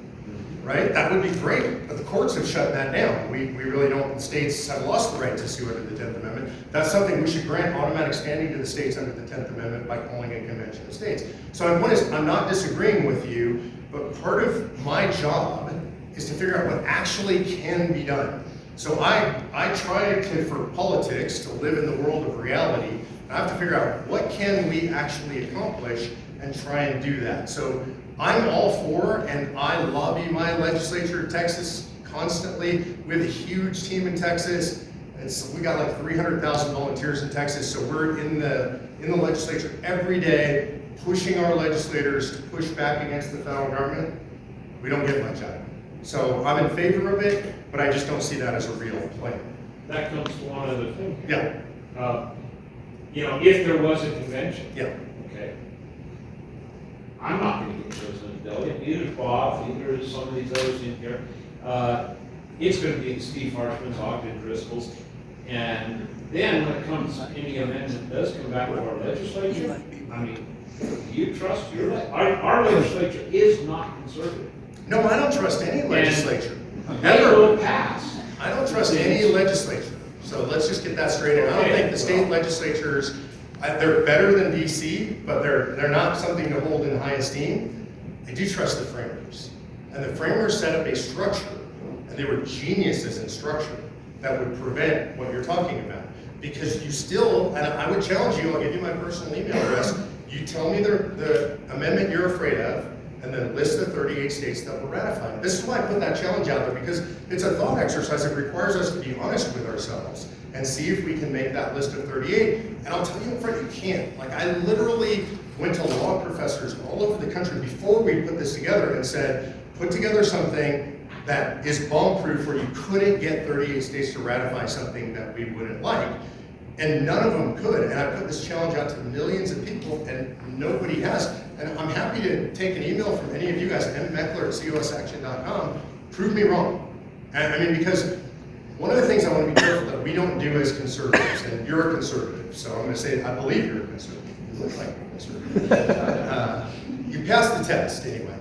Speaker 2: Right? That would be great, but the courts have shut that down. We really don't, the states have lost the right to sue under the 10th Amendment. That's something we should grant automatic standing to the states under the 10th Amendment by calling a convention of states. So my point is, I'm not disagreeing with you, but part of my job is to figure out what actually can be done. So I try to, for politics, to live in the world of reality. I have to figure out what can we actually accomplish and try and do that. So I'm all for, and I lobby my legislature in Texas constantly. We have a huge team in Texas. We got like 300,000 volunteers in Texas, so we're in the legislature every day, pushing our legislators to push back against the federal government. We don't get much out of it. So I'm in favor of it, but I just don't see that as a real plan.
Speaker 3: That comes to one other thing.
Speaker 2: Yeah.
Speaker 3: If there was a convention.
Speaker 2: Yeah.
Speaker 3: Okay. I'm not going to get chosen as delegate, neither is Bob, neither is some of these others in here. It's going to be Steve Harshman's, Ogden Driscoll's. And then when it comes, any amendment does come back to our legislature, I mean, do you trust our legislature is not conservative.
Speaker 2: No, I don't trust any legislature.
Speaker 3: They will pass.
Speaker 2: I don't trust any legislature. So let's just get that straight. I don't think the state legislatures, they're better than DC, but they're not something to hold in high esteem. I do trust the framers. And the framers set up a structure, and they were geniuses in structure, that would prevent what you're talking about. Because you still, and I would challenge you, I'll give you my personal email address, you tell me the amendment you're afraid of, and then list the 38 states that will ratify it. This is why I put that challenge out there, because it's a thought exercise. It requires us to be honest with ourselves and see if we can make that list of 38. And I'll tell you up front, you can't. Like, I literally went to law professors all over the country before we put this together and said, put together something that is bomb-proof where you couldn't get 38 states to ratify something that we wouldn't like. And none of them could. And I put this challenge out to millions of people, and nobody has. And I'm happy to take an email from any of you guys, mmeckler@cosaction.com, prove me wrong. And I mean, because one of the things I want to be careful that we don't do as conservatives, and you're a conservative, so I'm going to say I believe you're a conservative. You look like you're a conservative. You passed the test anyway.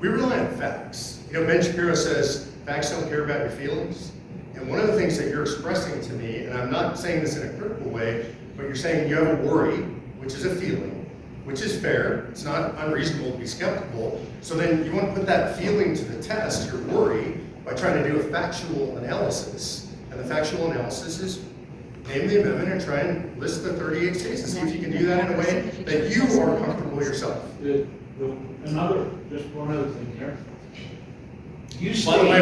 Speaker 2: We rely on facts. You know, Ben Shapiro says, facts don't care about your feelings. And one of the things that you're expressing to me, and I'm not saying this in a critical way, but you're saying you have a worry, which is a feeling, which is fair. It's not unreasonable to be skeptical. So then you want to put that feeling to the test, your worry, by trying to do a factual analysis. And the factual analysis is name the amendment and try and list the 38 states and see if you can do that in a way that you are comfortable yourself.
Speaker 3: Just one other thing here.
Speaker 2: By the way,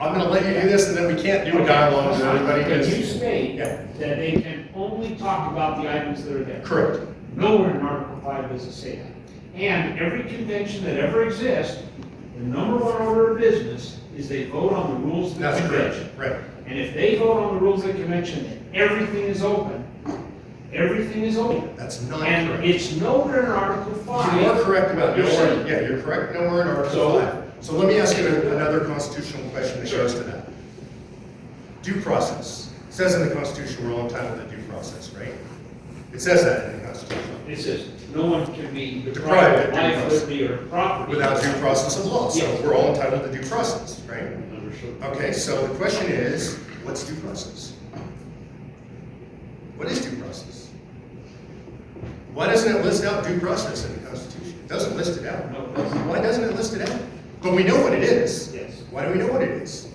Speaker 2: I'm gonna let you do this, and then we can't do a dialogue with everybody.
Speaker 3: You state that they can only talk about the items that are there.
Speaker 2: Correct.
Speaker 3: Nowhere in Article 5 does it say that. And every convention that ever exists, the number one order of business is they vote on the rules of the
Speaker 2: That's
Speaker 3: convention.
Speaker 2: correct. Right.
Speaker 3: And if they vote on the rules of the convention, everything is open. Everything is open.
Speaker 2: That's not
Speaker 3: and
Speaker 2: correct.
Speaker 3: It's nowhere in Article 5.
Speaker 2: You are correct about
Speaker 3: You're
Speaker 2: nowhere.
Speaker 3: saying.
Speaker 2: Yeah, you're correct nowhere in Article 5. So let me ask you another constitutional question that goes to that. Due process. It says in the Constitution we're all entitled to due process, right? It says that in the Constitution.
Speaker 3: It says no one can be
Speaker 2: Deprived
Speaker 3: deprived
Speaker 2: of
Speaker 3: of
Speaker 2: due
Speaker 3: life,
Speaker 2: process.
Speaker 3: liberty, or property
Speaker 2: Without due process of law. So
Speaker 3: Yes.
Speaker 2: we're all entitled to due process, right?
Speaker 3: Understood.
Speaker 2: Okay, so the question is, what's due process? What is due process? Why doesn't it list out due process in the Constitution? It doesn't list it out.
Speaker 3: No, it doesn't.
Speaker 2: Why doesn't it list it out? But we know what it is.
Speaker 3: Yes.
Speaker 2: Why do we know what it is?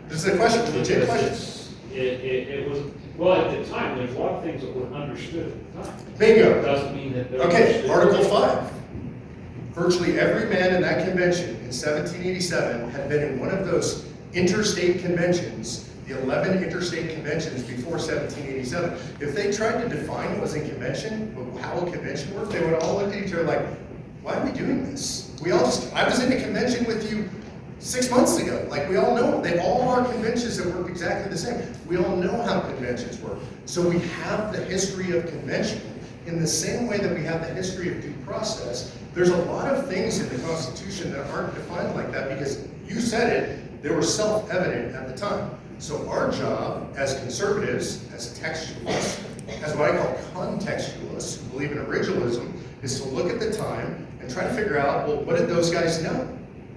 Speaker 2: This is a question, it's a legit question.
Speaker 3: It was, well, at the time, there's a lot of things that were understood at the time.
Speaker 2: Bingo.
Speaker 3: It doesn't mean that they're.
Speaker 2: Okay,
Speaker 3: understood.
Speaker 2: Article 5. Virtually every man in that convention in 1787 had been in one of those interstate conventions, the 11 interstate conventions before 1787. If they tried to define what was a convention, how a convention worked, they would all look at each other like, why are we doing this? I was in a convention with you 6 months ago. Like, we all know, they all are conventions that work exactly the same. We all know how conventions work. So we have the history of convention in the same way that we have the history of due process. There's a lot of things in the Constitution that aren't defined like that because you said it, they were self-evident at the time. So our job as conservatives, as textualists, as what I call contextualists who believe in originalism, is to look at the time and try to figure out, well, what did those guys know?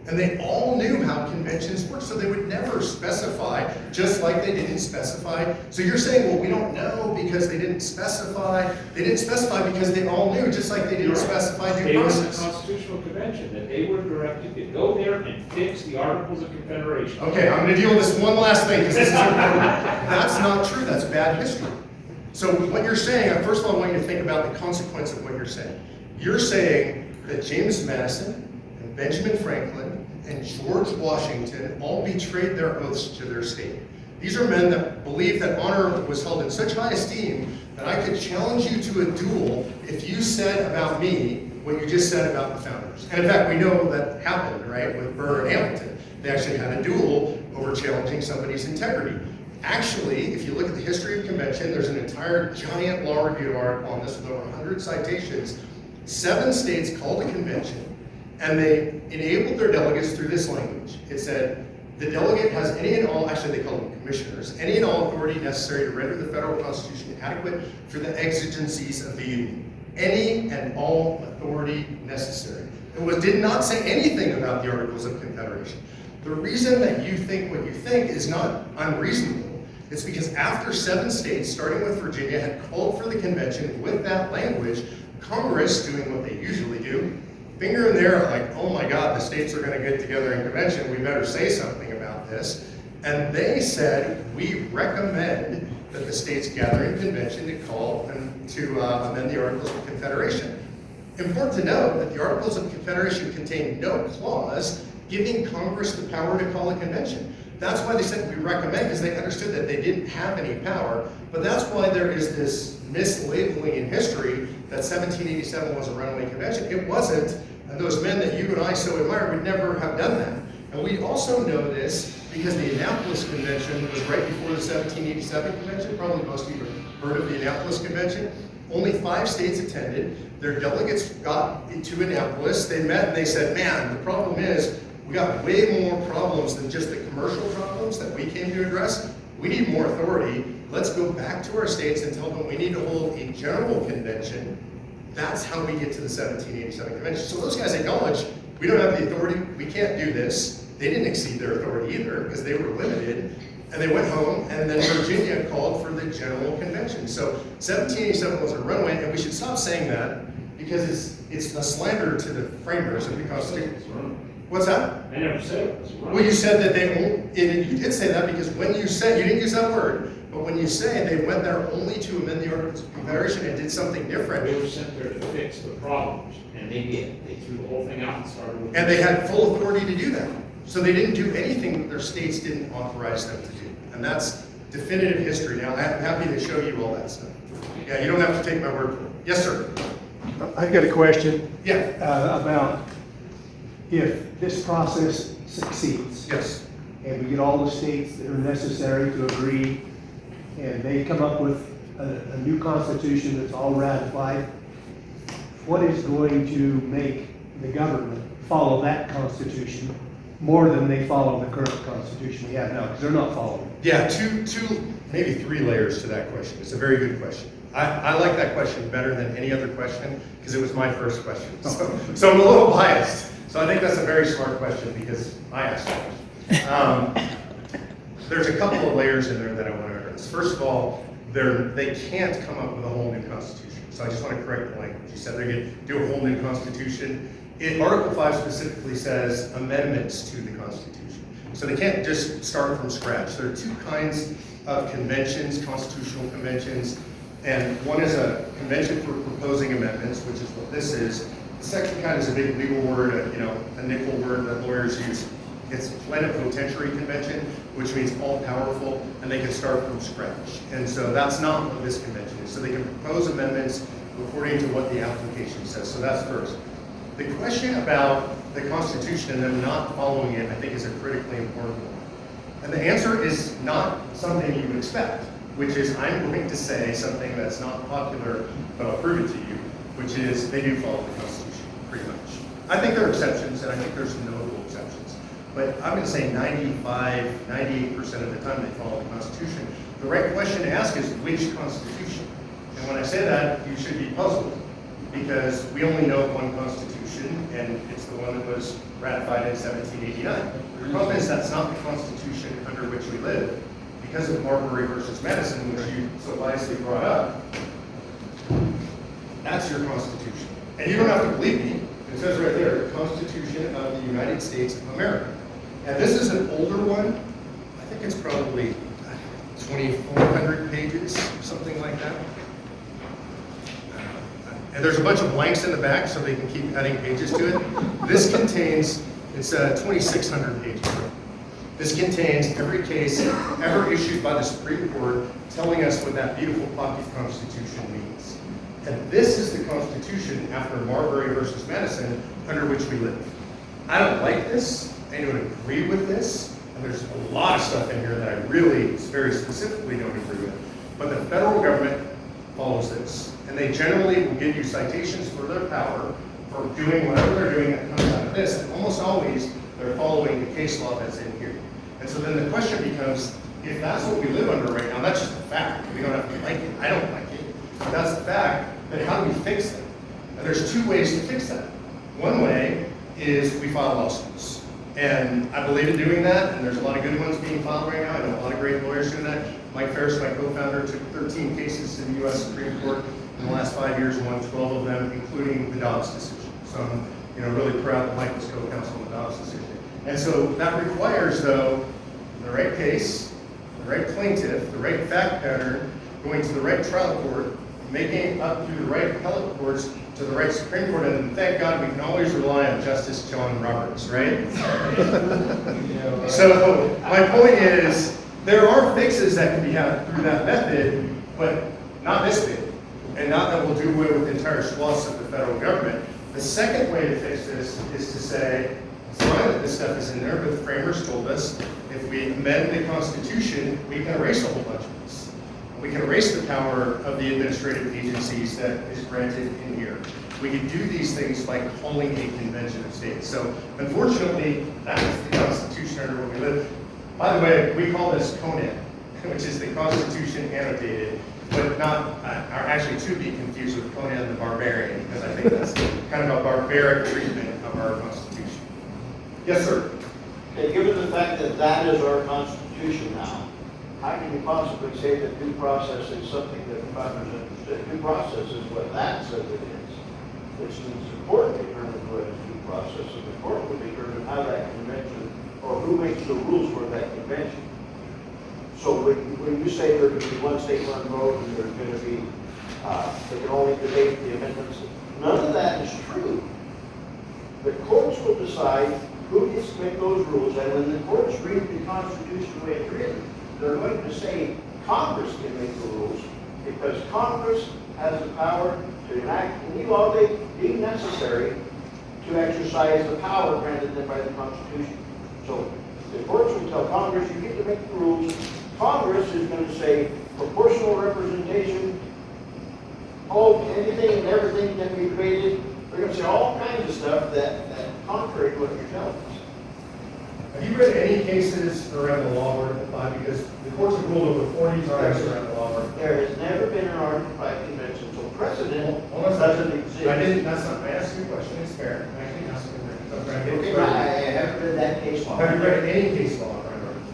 Speaker 2: And they all knew how conventions work, so they would never specify, just like they didn't specify. So you're saying, well, we don't know because they didn't specify. They didn't specify because they all knew, just like they didn't specify due
Speaker 3: They were in the
Speaker 2: process.
Speaker 3: Constitutional Convention, that they were directed to go there and fix the Articles of Confederation.
Speaker 2: Okay, I'm gonna deal with this one last thing, because this is important. That's not true, that's bad history. So what you're saying, first of all, I want you to think about the consequence of what you're saying. You're saying that James Madison and Benjamin Franklin and George Washington all betrayed their oaths to their state. These are men that believed that honor was held in such high esteem that I could challenge you to a duel if you said about me what you just said about the founders. And in fact, we know that happened, right, with Burr and Hamilton. They actually had a duel over challenging somebody's integrity. Actually, if you look at the history of convention, there's an entire giant law review article on this with over 100 citations. 7 states called a convention, and they enabled their delegates through this language. It said, the delegate has any and all, actually they call them commissioners, any and all authority necessary to render the federal constitution adequate for the exigencies of the union. Any and all authority necessary. It did not say anything about the Articles of Confederation. The reason that you think what you think is not unreasonable. It's because after 7 states, starting with Virginia, had called for the convention with that language, Congress, doing what they usually do, finger in the air like, oh my God, the states are gonna get together in convention, we better say something about this. And they said, we recommend that the states gather in convention to call and to amend the Articles of Confederation. Important to note that the Articles of Confederation contain no clause giving Congress the power to call a convention. That's why they said we recommend, because they understood that they didn't have any power. But that's why there is this mislabeling in history that 1787 was a runaway convention. It wasn't, and those men that you and I so admire would never have done that. And we also know this because the Annapolis Convention was right before the 1787 convention. Probably most of you have heard of the Annapolis Convention. Only 5 states attended. Their delegates got to Annapolis. They met and they said, man, the problem is we got way more problems than just the commercial problems that we came to address. We need more authority. Let's go back to our states and tell them we need to hold a general convention. That's how we get to the 1787 convention. So those guys acknowledge we don't have the authority, we can't do this. They didn't exceed their authority either because they were limited. And they went home, and then Virginia called for the general convention. So 1787 was a runaway, and we should stop saying that because it's a slander to the framers of the Constitution. What's that?
Speaker 3: I never said it was wrong.
Speaker 2: Well, you said that you did say that because when you said, you didn't use that word, but when you say they went there only to amend the Articles of Confederation and did something different.
Speaker 3: They were sent there to fix the problems, and they did. They threw the whole thing out and started with.
Speaker 2: And they had full authority to do that. So they didn't do anything that their states didn't authorize them to do. And that's definitive history. Now, I'm happy to show you all that stuff. Yeah, you don't have to take my word for it. Yes, sir.
Speaker 4: I've got a question.
Speaker 2: Yeah.
Speaker 4: About if this process succeeds.
Speaker 2: Yes.
Speaker 4: And we get all the states that are necessary to agree, and they come up with a new constitution that's all ratified, what is going to make the government follow that constitution more than they follow the current constitution we have now, because they're not following it?
Speaker 2: Yeah, two, maybe 3 layers to that question. It's a very good question. I like that question better than any other question because it was my first question. So I'm a little biased. So I think that's a very smart question because I asked it. There's a couple of layers in there that I want to address. First of all, they can't come up with a whole new constitution. So I just want to correct the language. You said they're going to do a whole new constitution. Article 5 specifically says amendments to the Constitution. So they can't just start from scratch. There are two kinds of conventions, constitutional conventions, and one is a convention for proposing amendments, which is what this is. The second kind is a big legal word, a nickel word that lawyers use. It's plenipotentiary convention, which means all powerful, and they can start from scratch. And so that's not what this convention is. So they can propose amendments according to what the application says. So that's first. The question about the Constitution and them not following it, I think, is a critically important one. And the answer is not something you would expect, which is I'm going to say something that's not popular, but I'll prove it to you, which is they do follow the Constitution, pretty much. I think there are exceptions, and I think there's some notable exceptions. But I'm going to say 98% of the time they follow the Constitution. The right question to ask is which Constitution? And when I say that, you should be puzzled, because we only know of one Constitution, and it's the one that was ratified in 1789. The problem is that's not the Constitution under which we live. Because of Marbury versus Madison, which you so wisely brought up, that's your Constitution. And you don't have to believe me. It says right there, the Constitution of the United States of America. And this is an older one. I think it's probably 2,400 pages, something like that. And there's a bunch of blanks in the back, so they can keep adding pages to it. This contains, it's 2,600 pages. This contains every case ever issued by the Supreme Court telling us what that beautiful pocket Constitution means. And this is the Constitution after Marbury versus Madison under which we live. I don't like this. I don't agree with this. And there's a lot of stuff in here that I really very specifically don't agree with. But the federal government follows this. And they generally will give you citations for their power for doing whatever they're doing that comes out of this. And almost always, they're following the case law that's in here. And so then the question becomes, if that's what we live under right now, that's just a fact. We don't have to like it. I don't like it. But that's the fact. Then how do we fix it? And there's two ways to fix that. One way is we file lawsuits. And I believe in doing that, and there's a lot of good ones being filed right now. I know a lot of great lawyers doing that. Mike Ferris, my co-founder, took 13 cases to the U.S. Supreme Court in the last 5 years, won 12 of them, including the Dobbs decision. So I'm really proud that Mike was co-counsel on the Dobbs decision. And so that requires, though, the right case, the right plaintiff, the right fact pattern, going to the right trial court, making it up through the right appellate courts to the right Supreme Court, and thank God we can always rely on Justice John Roberts, right? So my point is, there are fixes that can be had through that method, but not this big, and not that we'll do away with entire swaths of the federal government. The second way to fix this is to say, it's fine that this stuff is in there, but the framers told us if we amend the Constitution, we can erase a whole bunch of this. We can erase the power of the administrative agencies that is granted in here. We can do these things by calling a convention of states. So unfortunately, that is the Constitution under which we live. By the way, we call this Conan, which is the Constitution annotated, but not, are actually to be confused with Conan the Barbarian, because I think that's kind of a barbaric treatment of our Constitution. Yes, sir.
Speaker 5: Okay, given the fact that that is our Constitution now, how can you possibly say that due process is something that the founders understood? Due process is what that says it is, which means the court determines what is due process, and the court will determine how that convention, or who makes the rules for that convention. So when you say there's going to be one state, one vote, and there's going to be, they can only debate the amendments, none of that is true. The courts will decide who gets to make those rules, and when the courts read the Constitution the way it's written, they're going to say Congress can make the rules, because Congress has the power to enact any law they deem necessary to exercise the power granted them by the Constitution. So the courts will tell Congress, you get to make the rules. Congress is going to say proportional representation, anything and everything can be debated. They're going to say all kinds of stuff that contrary to what you're telling us.
Speaker 1: Have you read any cases around the law where the five, because the courts have ruled over 40 times around the law where
Speaker 5: There has never been an Article 5 convention, so precedent
Speaker 1: Hold on a
Speaker 5: doesn't
Speaker 1: second.
Speaker 5: exist.
Speaker 1: I didn't, that's not, I asked you a question, it's fair. I actually asked you a question. I'm trying to get
Speaker 5: Okay,
Speaker 1: it
Speaker 5: but I
Speaker 1: clear.
Speaker 5: haven't read that case law.
Speaker 1: Have you read any case law around Article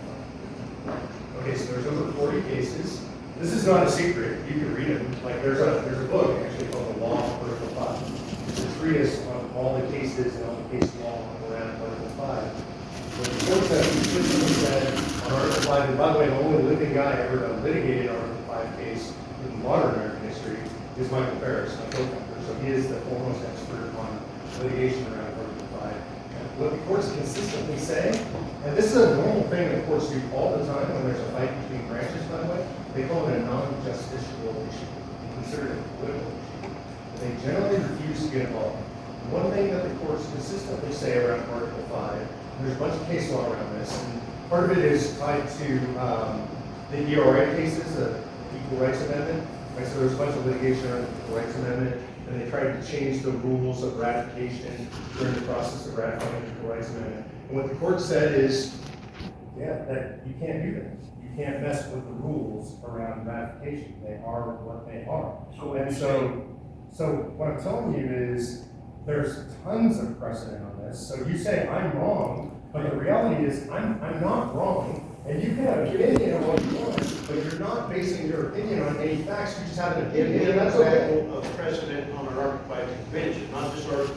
Speaker 1: 5? Okay, so there's over 40 cases. This is not a secret, you can read it, like, there's a book actually called The Law of Article 5. It's a treatise on all the cases and all the case law around Article 5. But the court said, consistently said on Article 5, and by the way, the only living guy ever to litigate an Article 5 case in modern American history is Michael Ferris, a co-founder. So he is the foremost expert on litigation around Article 5. And what the courts consistently say, and this is a normal thing that courts do all the time when there's a fight between branches, by the way, they call it a non-justiciable issue. They consider it a political issue. They generally refuse to get involved. One thing that the courts consistently say around Article 5, and there's a bunch of case law around this, and part of it is tied to the ERA cases, the Equal Rights Amendment. Right, so there's a bunch of litigation around the Equal Rights Amendment, and they tried to change the rules of ratification during the process of ratifying the Equal Rights Amendment. And what the court said is, yeah, that you can't do that. You can't mess with the rules around ratification. They are what they are. So what I'm telling you is there's tons of precedent on this. So you say I'm wrong, but the reality is I'm not wrong. And you can have an opinion on what you want, but you're not basing your opinion on any facts. You just have an opinion, and that's okay.
Speaker 5: Of precedent on an Article 5 convention, not just our,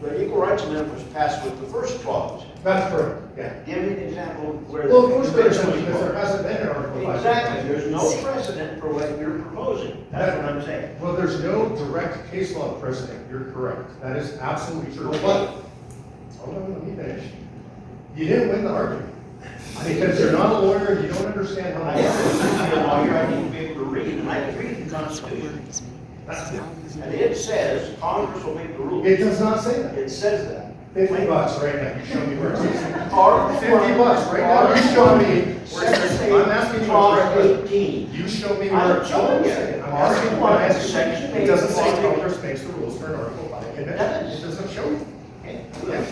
Speaker 5: the Equal Rights Amendment was passed with the first clause.
Speaker 1: That's correct. Yeah.
Speaker 5: Give me an example where.
Speaker 1: Well, of course there's
Speaker 5: convention
Speaker 1: because
Speaker 5: was
Speaker 1: there hasn't been an Article 5.
Speaker 5: Exactly, there's no precedent for what you're proposing, that's what I'm saying.
Speaker 1: Well, there's no direct case law precedent. You're correct. That is absolutely true. But hold on, let me finish. You didn't win the argument. Because you're not a lawyer and you don't understand how
Speaker 5: I am a lawyer, I need to be able to read, and I can read the Constitution. And it says Congress will make the rules.
Speaker 1: It does not say that.
Speaker 5: It says that.
Speaker 1: $50 right now. You show me where it says.
Speaker 5: Article
Speaker 1: $50 right now. You show me where it says. I'm asking you
Speaker 5: Clause
Speaker 1: a
Speaker 5: 18.
Speaker 1: You show me where
Speaker 5: I'm showing you.
Speaker 1: I'm asking you. I'm asking
Speaker 5: Section
Speaker 1: you. It doesn't say
Speaker 5: Clause
Speaker 1: Congress makes the rules for an Article 5 convention.
Speaker 5: It does.
Speaker 1: It doesn't show you.
Speaker 5: Okay.
Speaker 1: Yeah.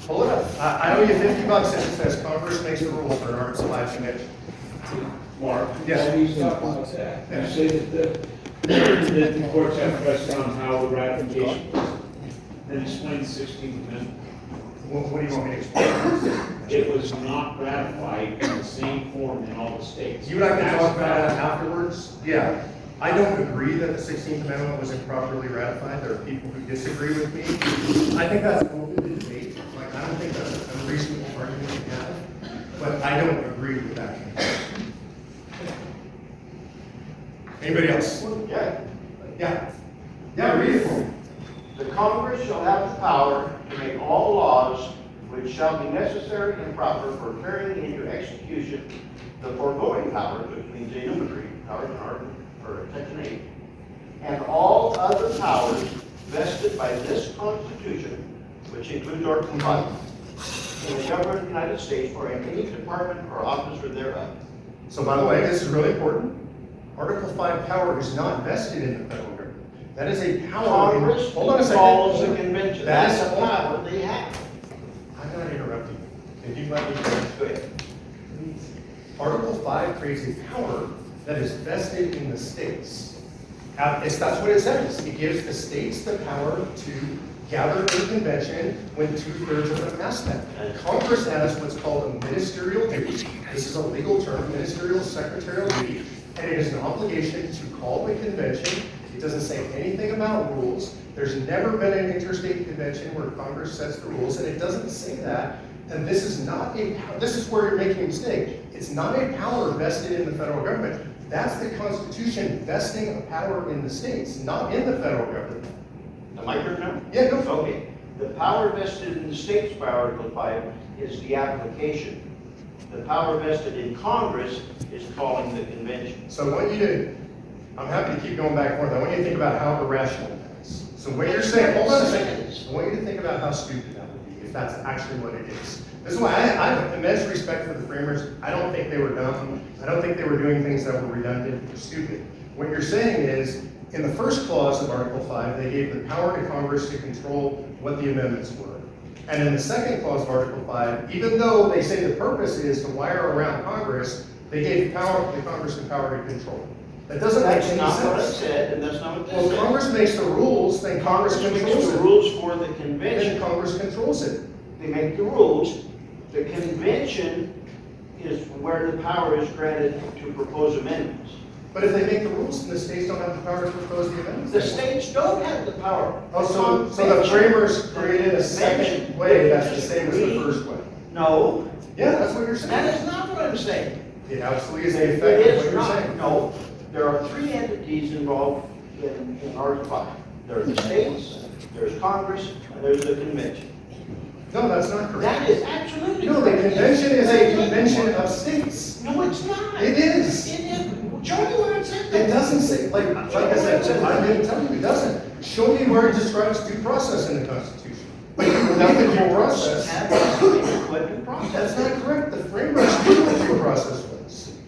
Speaker 1: Pull it up. I owe you $50 if it says Congress makes the rules for an Article 5 convention.
Speaker 3: Mark,
Speaker 1: Yes.
Speaker 3: while he's talking about that, you say that the courts have precedent on how the ratification was. Then explain the 16th Amendment.
Speaker 1: What do you want me to explain?
Speaker 3: It was not ratified in the same form in all the states.
Speaker 1: You and I can talk about it afterwards. Yeah. I don't agree that the 16th Amendment was improperly ratified. There are people who disagree with me. I think that's open to debate. Like, I don't think that's a reasonable argument to have, but I don't agree with that. Anybody else?
Speaker 5: Yeah.
Speaker 1: Yeah. Yeah, read it for me.
Speaker 5: The Congress shall have the power to make all laws which shall be necessary and proper for carrying into execution the foregoing powers, which means the enumerated powers in Article or Section 8, and all other powers vested by this Constitution, which includes Article 5, in the government of the United States or in any department or office or thereof.
Speaker 1: So by the way, this is really important. Article 5 power is not vested in the federal government. That is a power.
Speaker 5: Congress
Speaker 1: Hold on a second.
Speaker 5: follows the convention.
Speaker 1: That
Speaker 5: That's
Speaker 1: is
Speaker 5: a power they have.
Speaker 1: I'm not interrupting you. If you let me finish.
Speaker 5: Go ahead.
Speaker 1: Article 5 creates a power that is vested in the states. That's what it says. It gives the states the power to gather a convention when 2/3 of them pass that. Congress has what's called a ministerial duty. This is a legal term, ministerial secretarial duty, and it is an obligation to call the convention. It doesn't say anything about rules. There's never been an interstate convention where Congress sets the rules, and it doesn't say that. And this is this is where you're making a mistake. It's not a power vested in the federal government. That's the Constitution vesting a power in the states, not in the federal government.
Speaker 5: Am I correct now?
Speaker 1: Yeah, go for it.
Speaker 5: Okay. The power vested in the states by Article 5 is the application. The power vested in Congress is calling the convention.
Speaker 1: So I want you to, I'm happy to keep going back and forth. I want you to think about how irrational that is. So what you're saying, hold on a second. I want you to think about how stupid that would be if that's actually what it is. This is why I have immense respect for the framers. I don't think they were dumb. I don't think they were doing things that were redundant or stupid. What you're saying is, in the first clause of Article 5, they gave the power to Congress to control what the amendments were. And in the second clause of Article 5, even though they say the purpose is to wire around Congress, they gave power to Congress the power to control. That doesn't make
Speaker 5: That's
Speaker 1: any
Speaker 5: not what I
Speaker 1: sense.
Speaker 5: said, and that's not what
Speaker 1: Well,
Speaker 5: this said.
Speaker 1: Congress makes the rules, then Congress
Speaker 5: Congress makes
Speaker 1: controls
Speaker 5: the
Speaker 1: it.
Speaker 5: rules for the
Speaker 1: Then
Speaker 5: convention.
Speaker 1: Congress controls it.
Speaker 5: They make the rules. The convention is where the power is granted to propose amendments.
Speaker 2: But if they make the rules, then the states don't have the power to propose the amendments.
Speaker 5: The states don't have the power.
Speaker 2: Oh, so the framers created a second way that's the same as the first way?
Speaker 5: No,
Speaker 2: Yeah, that's what you're saying.
Speaker 5: that is not what I'm saying.
Speaker 2: It absolutely is the
Speaker 5: It
Speaker 2: effect of what
Speaker 5: is
Speaker 2: you're
Speaker 5: not,
Speaker 2: saying.
Speaker 5: no. There are three entities involved in Article 5. There are the states, there's Congress, and there's the convention.
Speaker 2: No, that's not correct.
Speaker 5: That is absolutely.
Speaker 2: No, the
Speaker 5: correct.
Speaker 2: convention is a convention of states.
Speaker 5: No, it's not.
Speaker 2: It is.
Speaker 5: It is. Show me where it says
Speaker 2: It
Speaker 5: that.
Speaker 2: doesn't say, like I said, I didn't tell you, it doesn't. Show me where it describes due process in the Constitution. Without the due process,
Speaker 5: Have what due process
Speaker 2: that's
Speaker 5: is.
Speaker 2: not correct. The framers knew what due process was.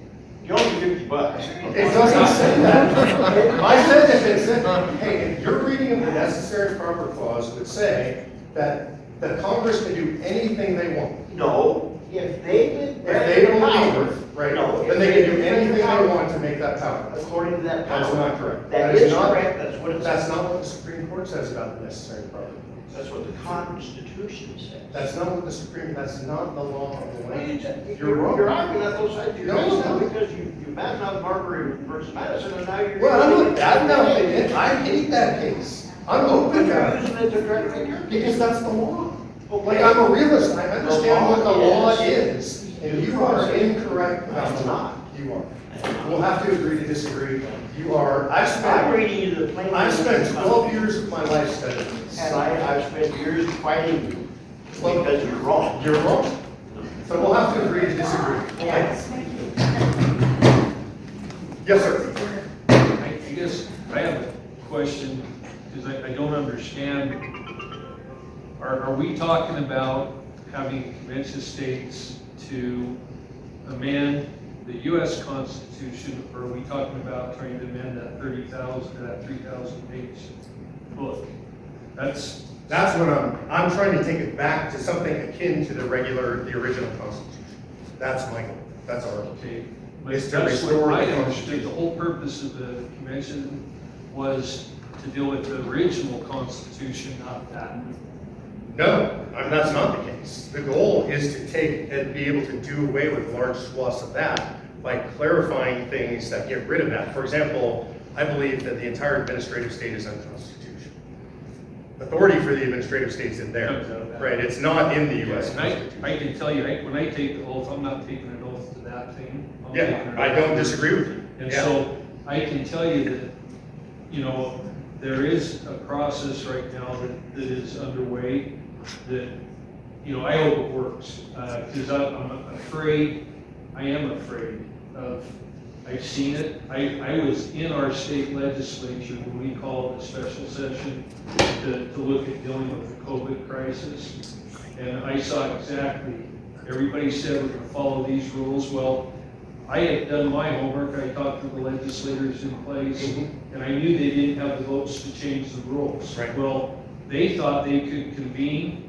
Speaker 5: You owe me $50.
Speaker 2: It doesn't say that. I said if it said, hey, if your reading of the necessary proper clause would say that the Congress can do anything they want.
Speaker 5: No, if they did.
Speaker 2: If they don't
Speaker 5: power,
Speaker 2: leave, right,
Speaker 5: no,
Speaker 2: then
Speaker 5: if
Speaker 2: they can do
Speaker 5: did
Speaker 2: anything they
Speaker 5: power,
Speaker 2: want to make that power.
Speaker 5: According to that power.
Speaker 2: That's not correct.
Speaker 5: That
Speaker 2: That is
Speaker 5: is
Speaker 2: not-
Speaker 5: correct, that's what it
Speaker 2: That's
Speaker 5: says.
Speaker 2: not what the Supreme Court says about the necessary proper clause.
Speaker 5: That's what the Constitution says.
Speaker 2: That's not what the Supreme, that's not the law of the land.
Speaker 5: You're
Speaker 2: wrong.
Speaker 5: You're arguing on both sides of your
Speaker 2: No,
Speaker 5: face
Speaker 2: I'm
Speaker 5: now
Speaker 2: not.
Speaker 5: because you badmouthed Marbury versus Madison and now you're.
Speaker 2: Well, I'm not bad mouthing it, I hate that case. I'm open
Speaker 5: You're
Speaker 2: about
Speaker 5: using
Speaker 2: it,
Speaker 5: it to try to make your
Speaker 2: because
Speaker 5: case.
Speaker 2: that's the law.
Speaker 5: Okay.
Speaker 2: Like, I'm a realist, I understand what the law
Speaker 5: is-
Speaker 2: is, and you are incorrect about the
Speaker 5: I'm
Speaker 2: law.
Speaker 5: not.
Speaker 2: You are. We'll have to agree to disagree. You are,
Speaker 5: I'm
Speaker 2: I've
Speaker 5: reading you the plain.
Speaker 2: spent 12 years of my life studying this.
Speaker 5: And I've spent years fighting you because you're wrong.
Speaker 2: You're wrong. So we'll have to agree to disagree.
Speaker 5: Yes.
Speaker 2: Yes, sir.
Speaker 6: I guess I have a question, because I don't understand. Are we talking about having convention states to amend the US Constitution, or are we talking about trying to amend that 30,000 or that 3,000 page book? That's
Speaker 2: That's what I'm trying to take it back to something akin to the original Constitution. That's my goal. That's our goal.
Speaker 6: okay.
Speaker 2: It's to
Speaker 6: That's
Speaker 2: restore
Speaker 6: what I
Speaker 2: the
Speaker 6: understood. The whole purpose of the convention was to deal with the original Constitution, not that.
Speaker 2: No, that's not the case. The goal is to take and be able to do away with large swaths of that by clarifying things that get rid of that. For example, I believe that the entire administrative state is unconstitutional. Authority for the administrative state's in there,
Speaker 6: Comes out of that.
Speaker 2: right? It's not in the US
Speaker 6: And
Speaker 2: Constitution.
Speaker 6: I can tell you, when I take the oath, I'm not taking an oath to that thing. I'm taking
Speaker 2: Yeah,
Speaker 6: an
Speaker 2: I
Speaker 6: oath
Speaker 2: don't
Speaker 6: to-
Speaker 2: disagree with you.
Speaker 6: And
Speaker 2: Yeah.
Speaker 6: so I can tell you that, there is a process right now that is underway that, I hope it works. Because I'm afraid, I am afraid of, I've seen it. I was in our state legislature when we called a special session to look at dealing with the COVID crisis. And I saw exactly, everybody said we're gonna follow these rules. Well, I had done my homework, I talked to the legislators in place,
Speaker 2: Mhm.
Speaker 6: and I knew they didn't have the votes to change the rules.
Speaker 2: Right.
Speaker 6: Well, they thought they could convene,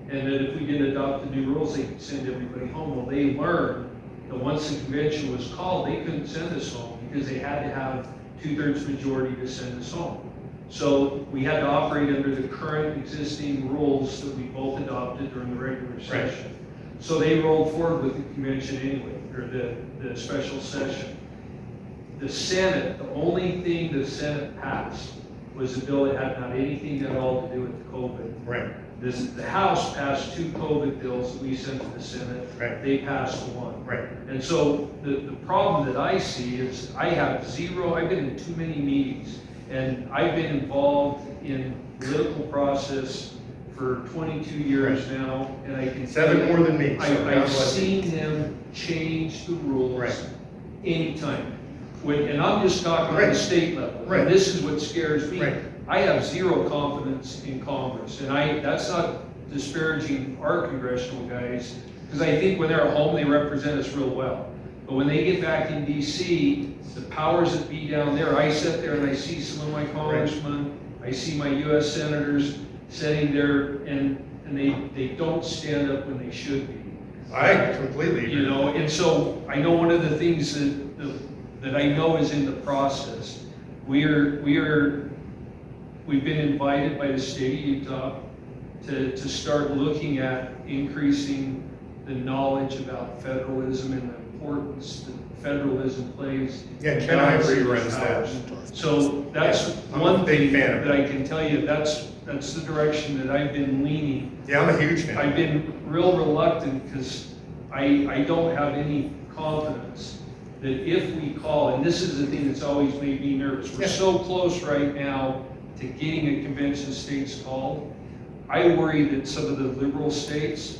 Speaker 6: and that if we didn't adopt the new rules, they could send everybody home. Well, they learned that once the convention was called, they couldn't send us home, because they had to have 2/3 majority to send us home. So we had to operate under the current existing rules that we both adopted during the regular session. So they rolled forward with the convention anyway, or the special session. The Senate, the only thing the Senate passed was a bill that had not anything at all to do with COVID.
Speaker 2: Right,
Speaker 6: The House passed 2 COVID bills that we sent to the Senate.
Speaker 2: Right.
Speaker 6: They passed one.
Speaker 2: right.
Speaker 6: And so the problem that I see is I've been in too many meetings, and I've been involved in political process for 22 years now, and I can tell
Speaker 2: 7
Speaker 6: you,
Speaker 2: more than me. so God
Speaker 6: I've
Speaker 2: bless you.
Speaker 6: seen them change the rules
Speaker 2: Right.
Speaker 6: anytime. And I'm just talking on
Speaker 2: Right.
Speaker 6: the state level.
Speaker 2: Right.
Speaker 6: And this is what scares me.
Speaker 2: Right.
Speaker 6: I have zero confidence in Congress, and that's not disparaging our congressional guys, because I think when they're at home, they represent us real well. But when they get back in DC, the powers that be down there, I sit there and I see some of my congressmen, I see my US senators sitting there, and they don't stand up when they should be.
Speaker 2: I completely agree.
Speaker 6: And so I know one of the things that I know is in the process. We've been invited by the state of Utah to start looking at increasing the knowledge about federalism and the importance that federalism plays.
Speaker 1: Yeah, Ken Ivory
Speaker 6: in
Speaker 1: runs that.
Speaker 6: So that's
Speaker 1: Yeah, I'm a
Speaker 6: one
Speaker 1: big
Speaker 6: thing
Speaker 1: fan of
Speaker 6: that I can tell you, that's the direction that I've been leaning.
Speaker 1: Yeah, I'm a huge fan.
Speaker 6: I've been real reluctant because I don't have any confidence that if we call, and this is the thing that's always made me nervous, we're
Speaker 1: Yeah.
Speaker 6: so close right now to getting a convention of states called. I worry that some of the liberal states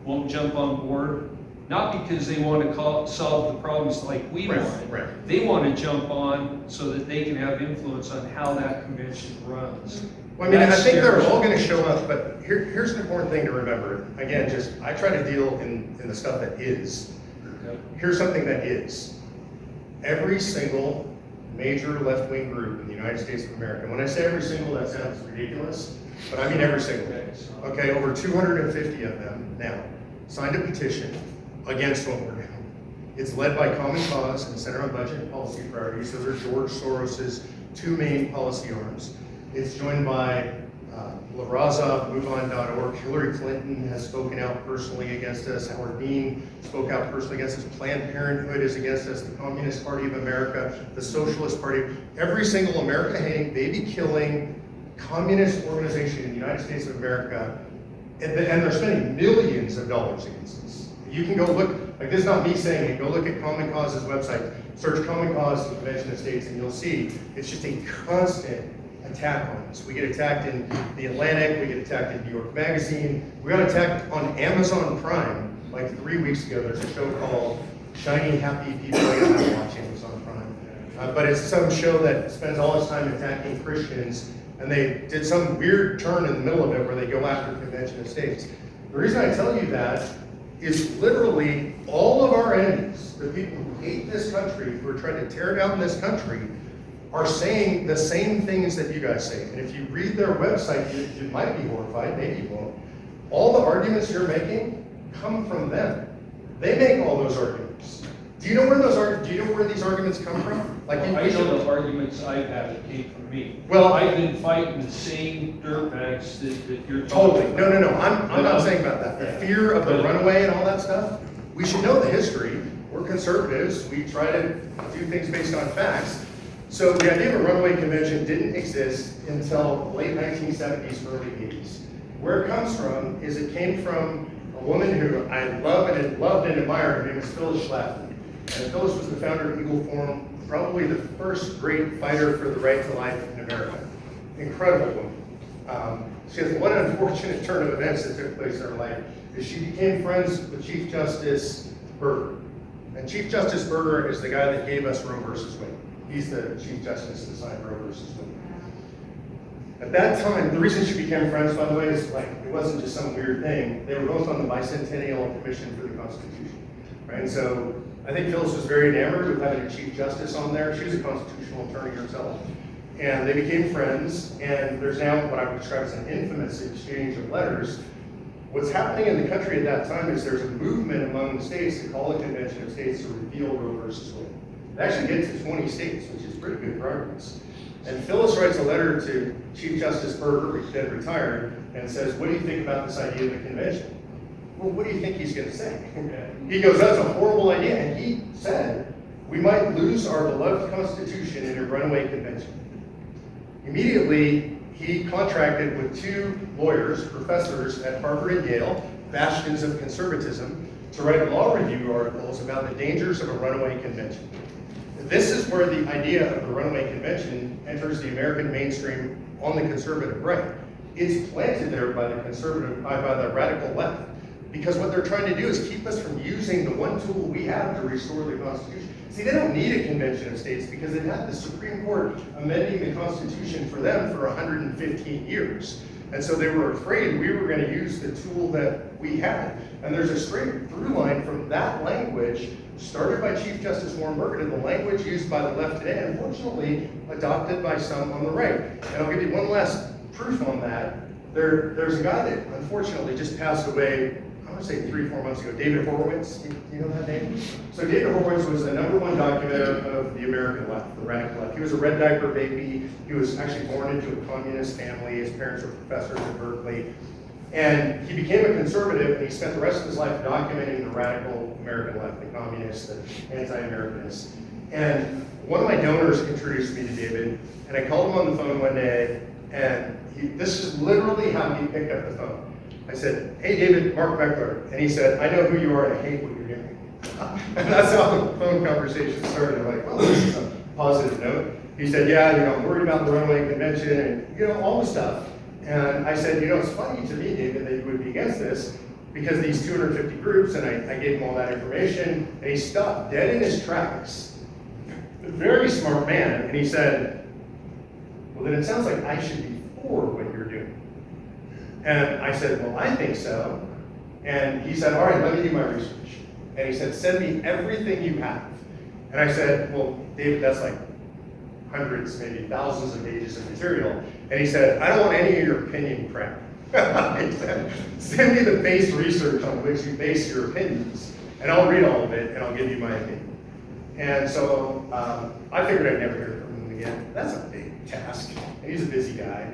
Speaker 6: won't jump on board, not because they want to solve the problems like we
Speaker 1: Right,
Speaker 6: want.
Speaker 1: right.
Speaker 6: They want to jump on so that they can have influence on how that convention runs.
Speaker 1: Well, I mean, I
Speaker 6: That's
Speaker 1: think they're
Speaker 6: scary.
Speaker 1: all gonna show up, but here's the important thing to remember. Again, I try to deal in the stuff that is. Here's something that is. Every single major left-wing group in the United States of America, when I say every single, that sounds ridiculous, but I mean every single. Okay, over 250 of them now signed a petition against what we're doing. It's led by Common Cause and Center on Budget and Policy Priorities. Those are George Soros's two main policy arms. It's joined by La Raza, MoveOn.org. Hillary Clinton has spoken out personally against us. Howard Dean spoke out personally against us. Planned Parenthood is against us. The Communist Party of America, the Socialist Party. Every single America-hating, baby-killing communist organization in the United States of America, and they're spending millions of dollars against us. You can go look, like this is not me saying it, go look at Common Cause's website, search Common Cause Convention of States, and you'll see it's just a constant attack on us. We get attacked in The Atlantic, we get attacked in New York Magazine, we got attacked on Amazon Prime, like 3 weeks ago. There's a show called Shiny Happy People. I don't watch Amazon Prime. But it's some show that spends all its time attacking Christians, and they did some weird turn in the middle of it where they go after Convention of States. The reason I tell you that is literally all of our enemies, the people who hate this country, who are trying to tear down this country, are saying the same things that you guys say. And if you read their website, you might be horrified, maybe you won't. All the arguments you're making come from them. They make all those arguments. Do you know where these arguments come from? Like
Speaker 6: I know the arguments I've had that came from me.
Speaker 1: Well,
Speaker 6: I've been fighting the same dirtbags that you're
Speaker 1: totally.
Speaker 6: talking
Speaker 1: No,
Speaker 6: about.
Speaker 1: no, no. I'm not saying about that. The fear of the runaway and all that stuff. We should know the history. We're conservatives. We try to do things based on facts. So the idea of a runaway convention didn't exist until the late 1970s, early 80s. Where it comes from is it came from a woman who I loved and admired. Her name is Phyllis Schlafly. And Phyllis was the founder of Eagle Forum, probably the first great fighter for the right to life in America. Incredible woman. She has one unfortunate turn of events that took place in her life, is she became friends with Chief Justice Berger. And Chief Justice Berger is the guy that gave us Roe versus Wade. He's the Chief Justice that signed Roe versus Wade. At that time, the reason she became friends, by the way, is like, it wasn't just some weird thing. They were both on the Bicentennial Commission for the Constitution. Right? And so I think Phyllis was very enamored with having a Chief Justice on there. She was a constitutional attorney herself. And they became friends, and there's now what I would describe as an infamous exchange of letters. What's happening in the country at that time is there's a movement among the states to call a convention of states to repeal Roe versus Wade. They actually get to 20 states, which is pretty good progress. And Phyllis writes a letter to Chief Justice Berger, who's then retired, and says, what do you think about this idea of a convention? Well, what do you think he's going to say? He goes, that's a horrible idea. And he said, we might lose our beloved Constitution in a runaway convention. Immediately, he contracted with two lawyers, professors at Harvard and Yale, bastions of conservatism, to write law review articles about the dangers of a runaway convention. This is where the idea of the runaway convention enters the American mainstream on the conservative right. It's planted there by the radical left, because what they're trying to do is keep us from using the one tool we have to restore the Constitution. See, they don't need a convention of states because they've had the Supreme Court amending the Constitution for them for 115 years. And so they were afraid we were going to use the tool that we had. And there's a straight through line from that language started by Chief Justice Warren Burger to the language used by the left today, and unfortunately adopted by some on the right. And I'll give you one last proof on that. There's a guy that unfortunately just passed away, I want to say 3-4 months ago, David Horowitz. Do you know that name? So David Horowitz was the #1 documenter of the American left, the radical left. He was a red diaper baby. He was actually born into a communist family. His parents were professors at Berkeley.
Speaker 2: And he became a conservative, and he spent the rest of his life documenting the radical American left, the communists, the anti-Americanists. And one of my donors introduced me to David, and I called him on the phone one day, and this is literally how he picked up the phone. I said, "Hey David, Mark Meckler," and he said, "I know who you are, and I hate what you're doing." And that's how the phone conversation started. I'm like, well, this is a positive note. He said, "Yeah, I'm worried about the runaway convention and, all the stuff." And I said, "It's funny to me, David, that you would be against this because these 250 groups," and I gave him all that information, and he stopped dead in his tracks. A very smart man, and he said, "Well, then it sounds like I should be for what you're doing." And I said, "Well, I think so." And he said, "All right, let me do my research." And he said, "Send me everything you have." And I said, "Well, David, that's like hundreds, maybe thousands of pages of material." And he said, "I don't want any of your opinion crap." He said, "Send me the base research on which you base your opinions, and I'll read all of it, and I'll give you my opinion." And so I figured I'd never hear from him again. That's a big task, and he's a busy guy.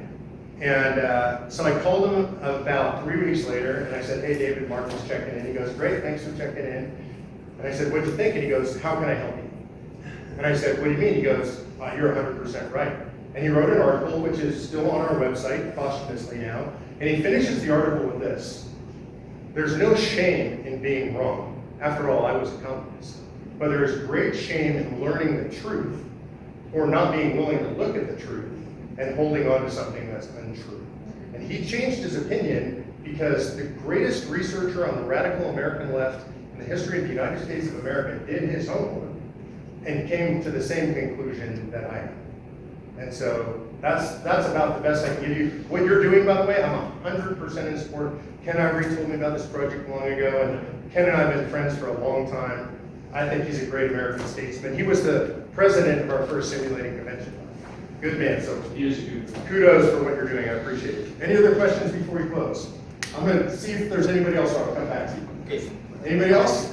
Speaker 2: And so I called him about 3 weeks later, and I said, "Hey, David, Mark was checking in." He goes, "Great, thanks for checking in." And I said, "What'd you think?" And he goes, "How can I help you?" And I said, "What do you mean?" He goes, "You're 100% right." And he wrote an article, which is still on our website, posthumously now, and he finishes the article with this: "There's no shame in being wrong. After all, I was a communist. But there is great shame in learning the truth, or not being willing to look at the truth, and holding on to something that's untrue." And he changed his opinion because the greatest researcher on the radical American left in the history of the United States of America did his homework and came to the same conclusion that I am. And so that's about the best I can give you. What you're doing, by the way, I'm 100% in support. Ken Ivory told me about this project long ago, and Ken and I have been friends for a long time. I think he's a great American statesman. He was the president of our first simulating convention. Good man, so
Speaker 6: He is a good one.
Speaker 2: kudos for what you're doing, I appreciate it. Any other questions before we close? I'm gonna see if there's anybody else, or I'll come back to you.
Speaker 5: Okay.
Speaker 2: Anybody else?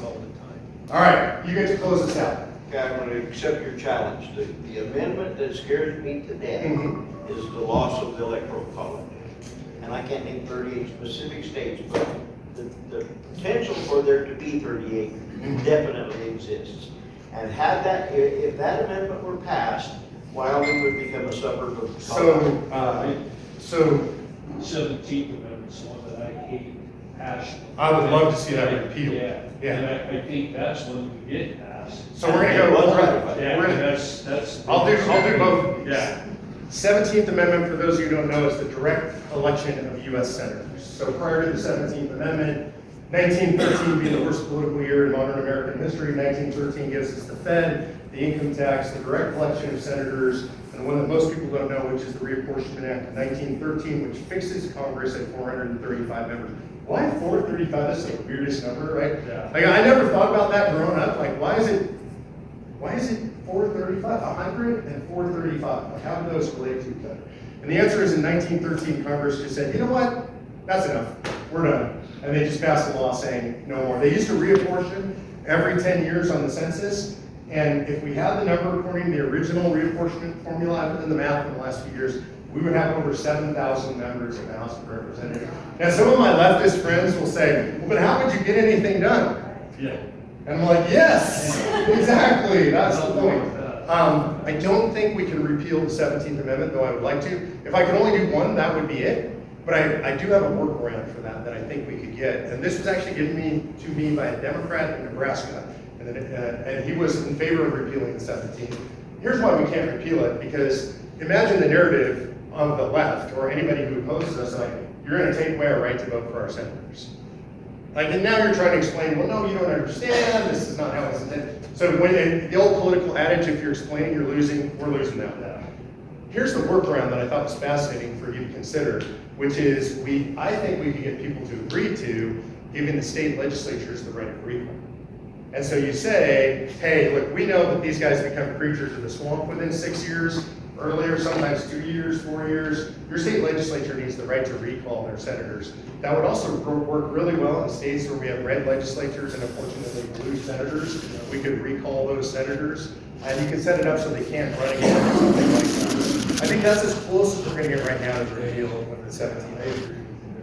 Speaker 2: All right, you get to close this out.
Speaker 5: Okay, I'm going to accept your challenge. The amendment that scares me to death
Speaker 2: Mhm.
Speaker 5: is the loss of the electoral college. And I can't name 38 specific states, but the potential for there to be 38 definitely exists. And if that amendment were passed, Wyoming would become a suburb of Colorado.
Speaker 2: So
Speaker 6: 17th Amendment's one that I hate passionately.
Speaker 2: I would love to see that repealed.
Speaker 6: Yeah, and I think that's when we get passed.
Speaker 2: So we're gonna go,
Speaker 6: Yeah,
Speaker 2: we're gonna,
Speaker 6: that's.
Speaker 2: I'll do both of these.
Speaker 6: Yeah.
Speaker 2: 17th Amendment, for those of you who don't know, is the direct election of U.S. senators. So prior to the 17th Amendment, 1913 being the worst political year in modern American history, 1913 gives us the Fed, the income tax, the direct election of senators, and one that most people don't know, which is the Reapportionment Act of 1913, which fixes Congress at 435 members. Why 435? That's the weirdest number, right?
Speaker 6: Yeah.
Speaker 2: Like, I never thought about that growing up. Like, why is it 435? 100 and 435. Like, how do those relate to each other? And the answer is in 1913, Congress just said, you know what? That's enough. We're done. And they just passed a law saying no more. They used to reapportion every 10 years on the census. And if we had the number according to the original reapportionment formula, I've done the math in the last few years, we would have over 7,000 members in the House of Representatives. Now, some of my leftist friends will say, well, but how would you get anything done?
Speaker 6: Yeah.
Speaker 2: And I'm like, yes, exactly, that's the point. I don't think we can repeal the 17th Amendment, though I would like to. If I could only do one, that would be it. But I do have a workaround for that I think we could get. And this was actually given to me by a Democrat in Nebraska. And he was in favor of repealing the 17th. Here's why we can't repeal it, because imagine the narrative of the left or anybody who opposes us, like, you're gonna take away our right to vote for our senators. Like, and now you're trying to explain, well, no, you don't understand, this is not how it's intended. So when the old political adage, if you're explaining, you're losing, we're losing that one. Here's the workaround that I thought was fascinating for you to consider, which is I think we can get people to agree to giving the state legislatures the right of recall. And so you say, hey, look, we know that these guys become creatures of the swamp within 6 years, earlier, sometimes 2 years, 4 years. Your state legislature needs the right to recall their senators. That would also work really well in states where we have red legislatures and unfortunately blue senators. We could recall those senators. And you can set it up so they can't run again or something like that. I think that's as close as we're gonna get right now to repeal of the 17th.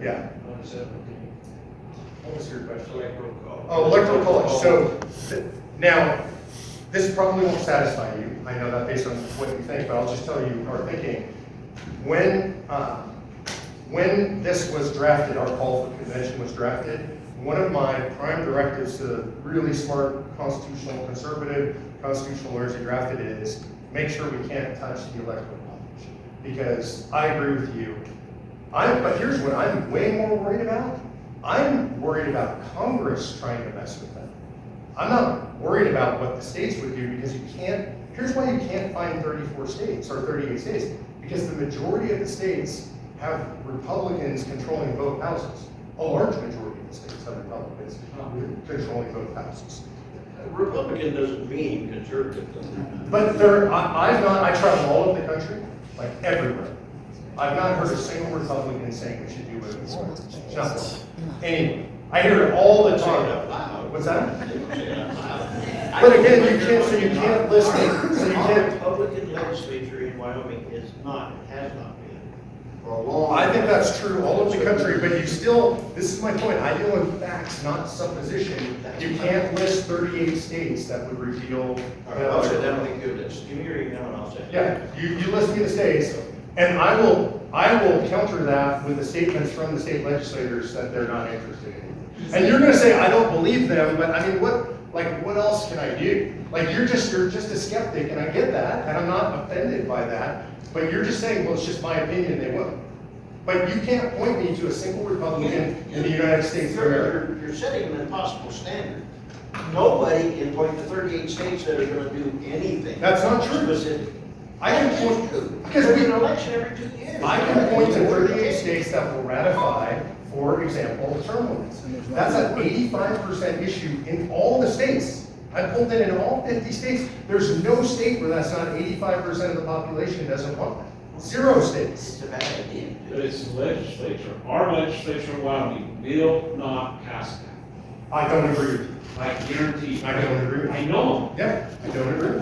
Speaker 1: Yeah.
Speaker 6: On the 17th.
Speaker 1: What was your question?
Speaker 3: Electoral college.
Speaker 1: Oh, electoral college. So now, this probably won't satisfy you. I know that based on what you think, but I'll just tell you our thinking. When this was drafted, our call for convention was drafted, one of my prime directives to the really smart constitutional conservative constitutional lawyers who drafted it is make sure we can't touch the electoral college. Because I agree with you. But here's what I'm way more worried about. I'm worried about Congress trying to mess with them. I'm not worried about what the states would do because you can't, here's why you can't find 34 states or 38 states. Because the majority of the states have Republicans controlling both houses. A large majority of the states have Republicans controlling both houses.
Speaker 5: Republican doesn't mean conservative.
Speaker 1: But I travel all over the country, like everywhere. I've not heard a single Republican saying we should do it. Nothing. Anyway, I hear it all the time. What's that? But again, you can't list it, so you
Speaker 5: Our
Speaker 1: can't.
Speaker 5: Republican legislature in Wyoming is not, has not been for a long.
Speaker 1: I think that's true all over the country, but you still, this is my point, I deal in facts, not supposition. You can't list 38 states that would reveal.
Speaker 5: All right, I'll say that, make good list. Give me your email and I'll say.
Speaker 1: Yeah, you list me the states, and I will counter that with the statements from the state legislators that they're not interested in. And you're gonna say, I don't believe them, but I mean, what else can I do? Like, you're just a skeptic, and I get that, and I'm not offended by that, but you're just saying, well, it's just my opinion, they won't. But you can't point me to a single Republican in the United States of America.
Speaker 5: You're setting an impossible standard. Nobody can point to 38 states that are gonna do anything.
Speaker 1: That's not true.
Speaker 5: Specific.
Speaker 1: I can point, because
Speaker 5: There's
Speaker 1: we,
Speaker 5: an election every 2 years.
Speaker 1: I can point to 38 states that will ratify, for example, term limits. That's an 85% issue in all the states. I pulled it in all 50 states. There's no state where that's not 85% of the population doesn't want that. 0 states.
Speaker 5: It's a bad idea.
Speaker 3: But it's the legislature, our legislature in Wyoming will not pass that.
Speaker 1: I don't agree with you.
Speaker 3: I guarantee.
Speaker 1: I don't agree.
Speaker 3: I know.
Speaker 1: Yeah, I don't agree.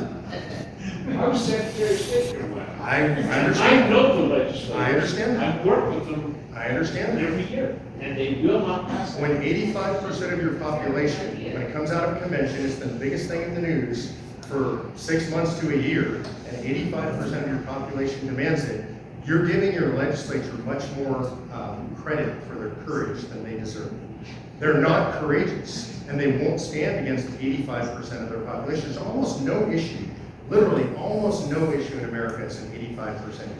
Speaker 3: I was Secretary of State here in Wyoming.
Speaker 1: I
Speaker 3: I
Speaker 1: understand.
Speaker 3: know the legislators.
Speaker 1: I understand that.
Speaker 3: I've worked with them
Speaker 1: I understand that.
Speaker 3: every year, and they will not pass that.
Speaker 1: When 85% of your population, when it comes out of convention, it's the biggest thing in the news for 6 months to a year, and 85% of your population demands it, you're giving your legislature much more credit for their courage than they deserve. They're not courageous, and they won't stand against 85% of their population. There's almost no issue, literally almost no issue in America is an 85% issue.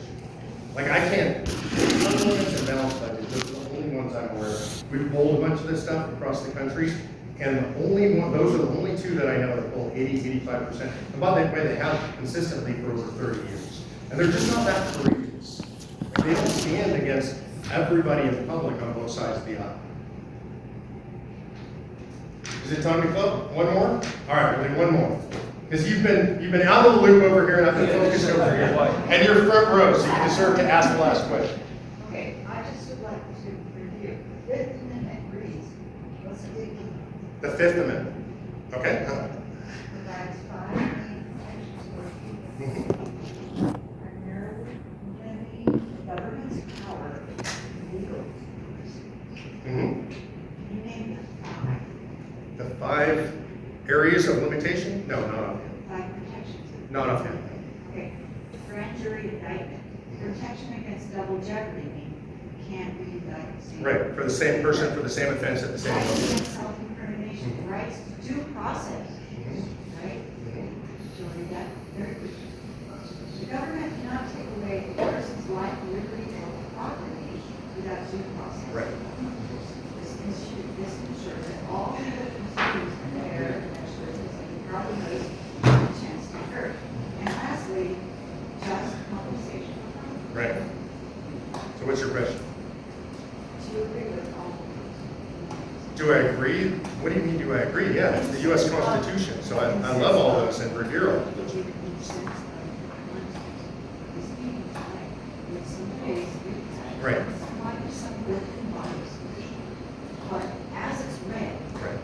Speaker 1: Like, I can't, unlimited and balanced budget, those are the only ones I'm aware of. We've pulled a bunch of this stuff across the country, and the only one, those are the only two that I know that pull 85%. And by the way, they have consistently for over 30 years. And they're just not that courageous. They don't stand against everybody in the public on both sides of the aisle. Is it time to club? One more? All right, we'll do one more. Because you've been out of the loop over here, and I've been focused over here. And you're front row, so you deserve to ask the last question.
Speaker 7: Okay, I just would like to review. The Fifth Amendment reads, what's the big deal?
Speaker 1: The Fifth Amendment. Okay?
Speaker 7: Provides 5 main protections for people. Primarily limiting the government's power in legal proceedings.
Speaker 1: Mhm.
Speaker 7: You name them.
Speaker 1: The 5 areas of limitation? No, not offhand.
Speaker 7: 5 protections.
Speaker 1: Not offhand.
Speaker 7: Okay, grand jury indictment. Protection against double jeopardy, meaning you can't re-indict the same.
Speaker 1: Right, for the same person, for the same offense at the same
Speaker 7: Rights
Speaker 1: level.
Speaker 7: against self-incrimination, rights to due process, right? So read that very quickly. The government cannot take away a person's life, liberty, or property without due process.
Speaker 1: Right.
Speaker 7: This ensures that all legal proceedings are fair and measured and properly noticed and a chance to occur. And lastly, just compensation.
Speaker 1: Right. So what's your question?
Speaker 7: Do you agree with all of these?
Speaker 1: Do I agree? What do you mean, do I agree? Yeah, it's the US Constitution, so I love all those and revere all of
Speaker 7: Would
Speaker 1: those.
Speaker 7: you consent of context? This meeting tonight, with some days,
Speaker 1: Right.
Speaker 7: some might be some good and biased. But as it's read,
Speaker 1: Right.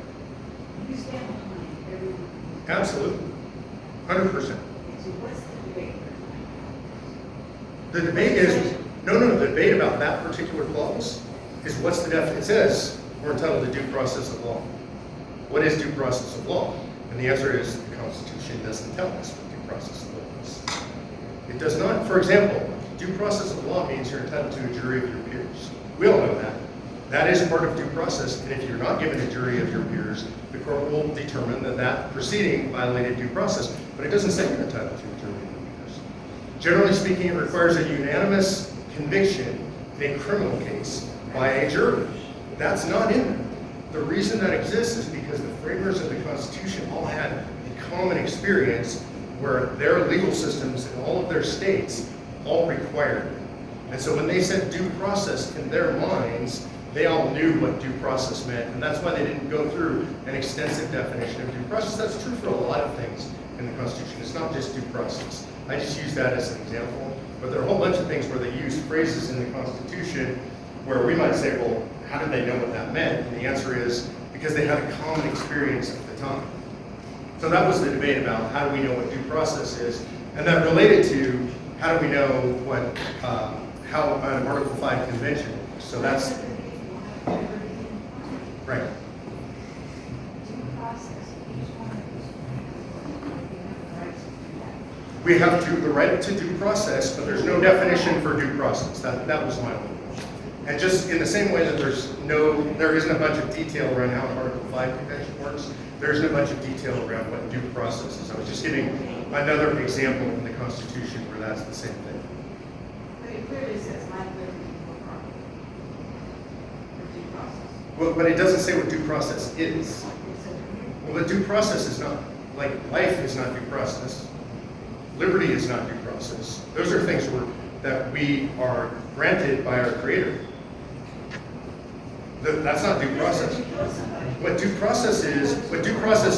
Speaker 7: you stand behind every one.
Speaker 1: Absolutely. 100%.
Speaker 7: So what's the debate?
Speaker 1: The debate is, no, the debate about that particular clause
Speaker 2: is what's the it says we're entitled to due process of law. What is due process of law? And the answer is the Constitution doesn't tell us what due process of law is. It does not. For example, due process of law means you're entitled to a jury of your peers. We all know that. That is part of due process, and if you're not given a jury of your peers, the court will determine that that proceeding violated due process, but it doesn't say you're entitled to a jury of your peers. Generally speaking, it requires a unanimous conviction in a criminal case by a jury. That's not in there. The reason that exists is because the framers of the Constitution all had a common experience where their legal systems in all of their states all required it. And so when they said due process in their minds, they all knew what due process meant, and that's why they didn't go through an extensive definition of due process. That's true for a lot of things in the Constitution. It's not just due process. I just use that as an example, but there are a whole bunch of things where they use phrases in the Constitution where we might say, well, how did they know what that meant? And the answer is because they had a common experience at the time. So that was the debate about how do we know what due process is, and that related to how do we know what how an Article 5 convention works. So that's right.
Speaker 7: Due process, each one of those rights to that.
Speaker 2: We have the right to due process, but there's no definition for due process. That was my only question. And just in the same way that there isn't a bunch of detail around how an Article 5 convention works, there isn't a bunch of detail around what due process is. I was just giving another example in the Constitution where that's the same thing.
Speaker 7: But it clearly says life, liberty, or property. For due process.
Speaker 2: Well, but it doesn't say what due process is.
Speaker 7: It says
Speaker 2: Well, the due process is not, like, life is not due process. Liberty is not due process. Those are things that we are granted by our Creator. That's not due process. What due process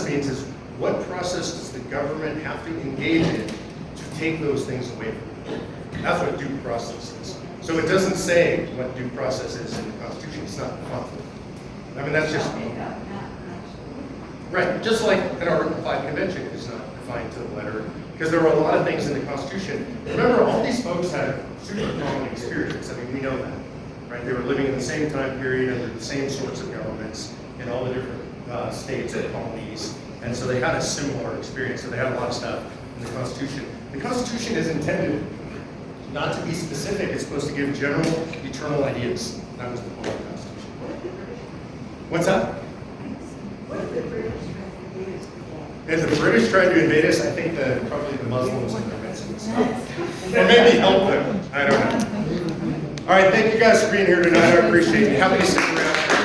Speaker 2: means is what process does the government have to engage in to take those things away from you? That's what due process is. So it doesn't say what due process is in the Constitution. It's not defined. I mean, that's just, right, just like an Article 5 convention is not defined to the letter, because there were a lot of things in the Constitution. Remember, all these folks had super common experience. I mean, we know that, right? They were living in the same time period under the same sorts of governments in all the different states and colonies, and so they had a similar experience. So they had a lot of stuff in the Constitution. The Constitution is intended not to be specific. It's supposed to give general, eternal ideas. That was the point of the Constitution. What's that?
Speaker 7: What if the British tried to invade us before?
Speaker 2: If the British tried to invade us, I think that probably the Muslims in their midst would stop. Or maybe help them. I don't know. All right, thank you guys for being here tonight. I appreciate you. Happy to sit around.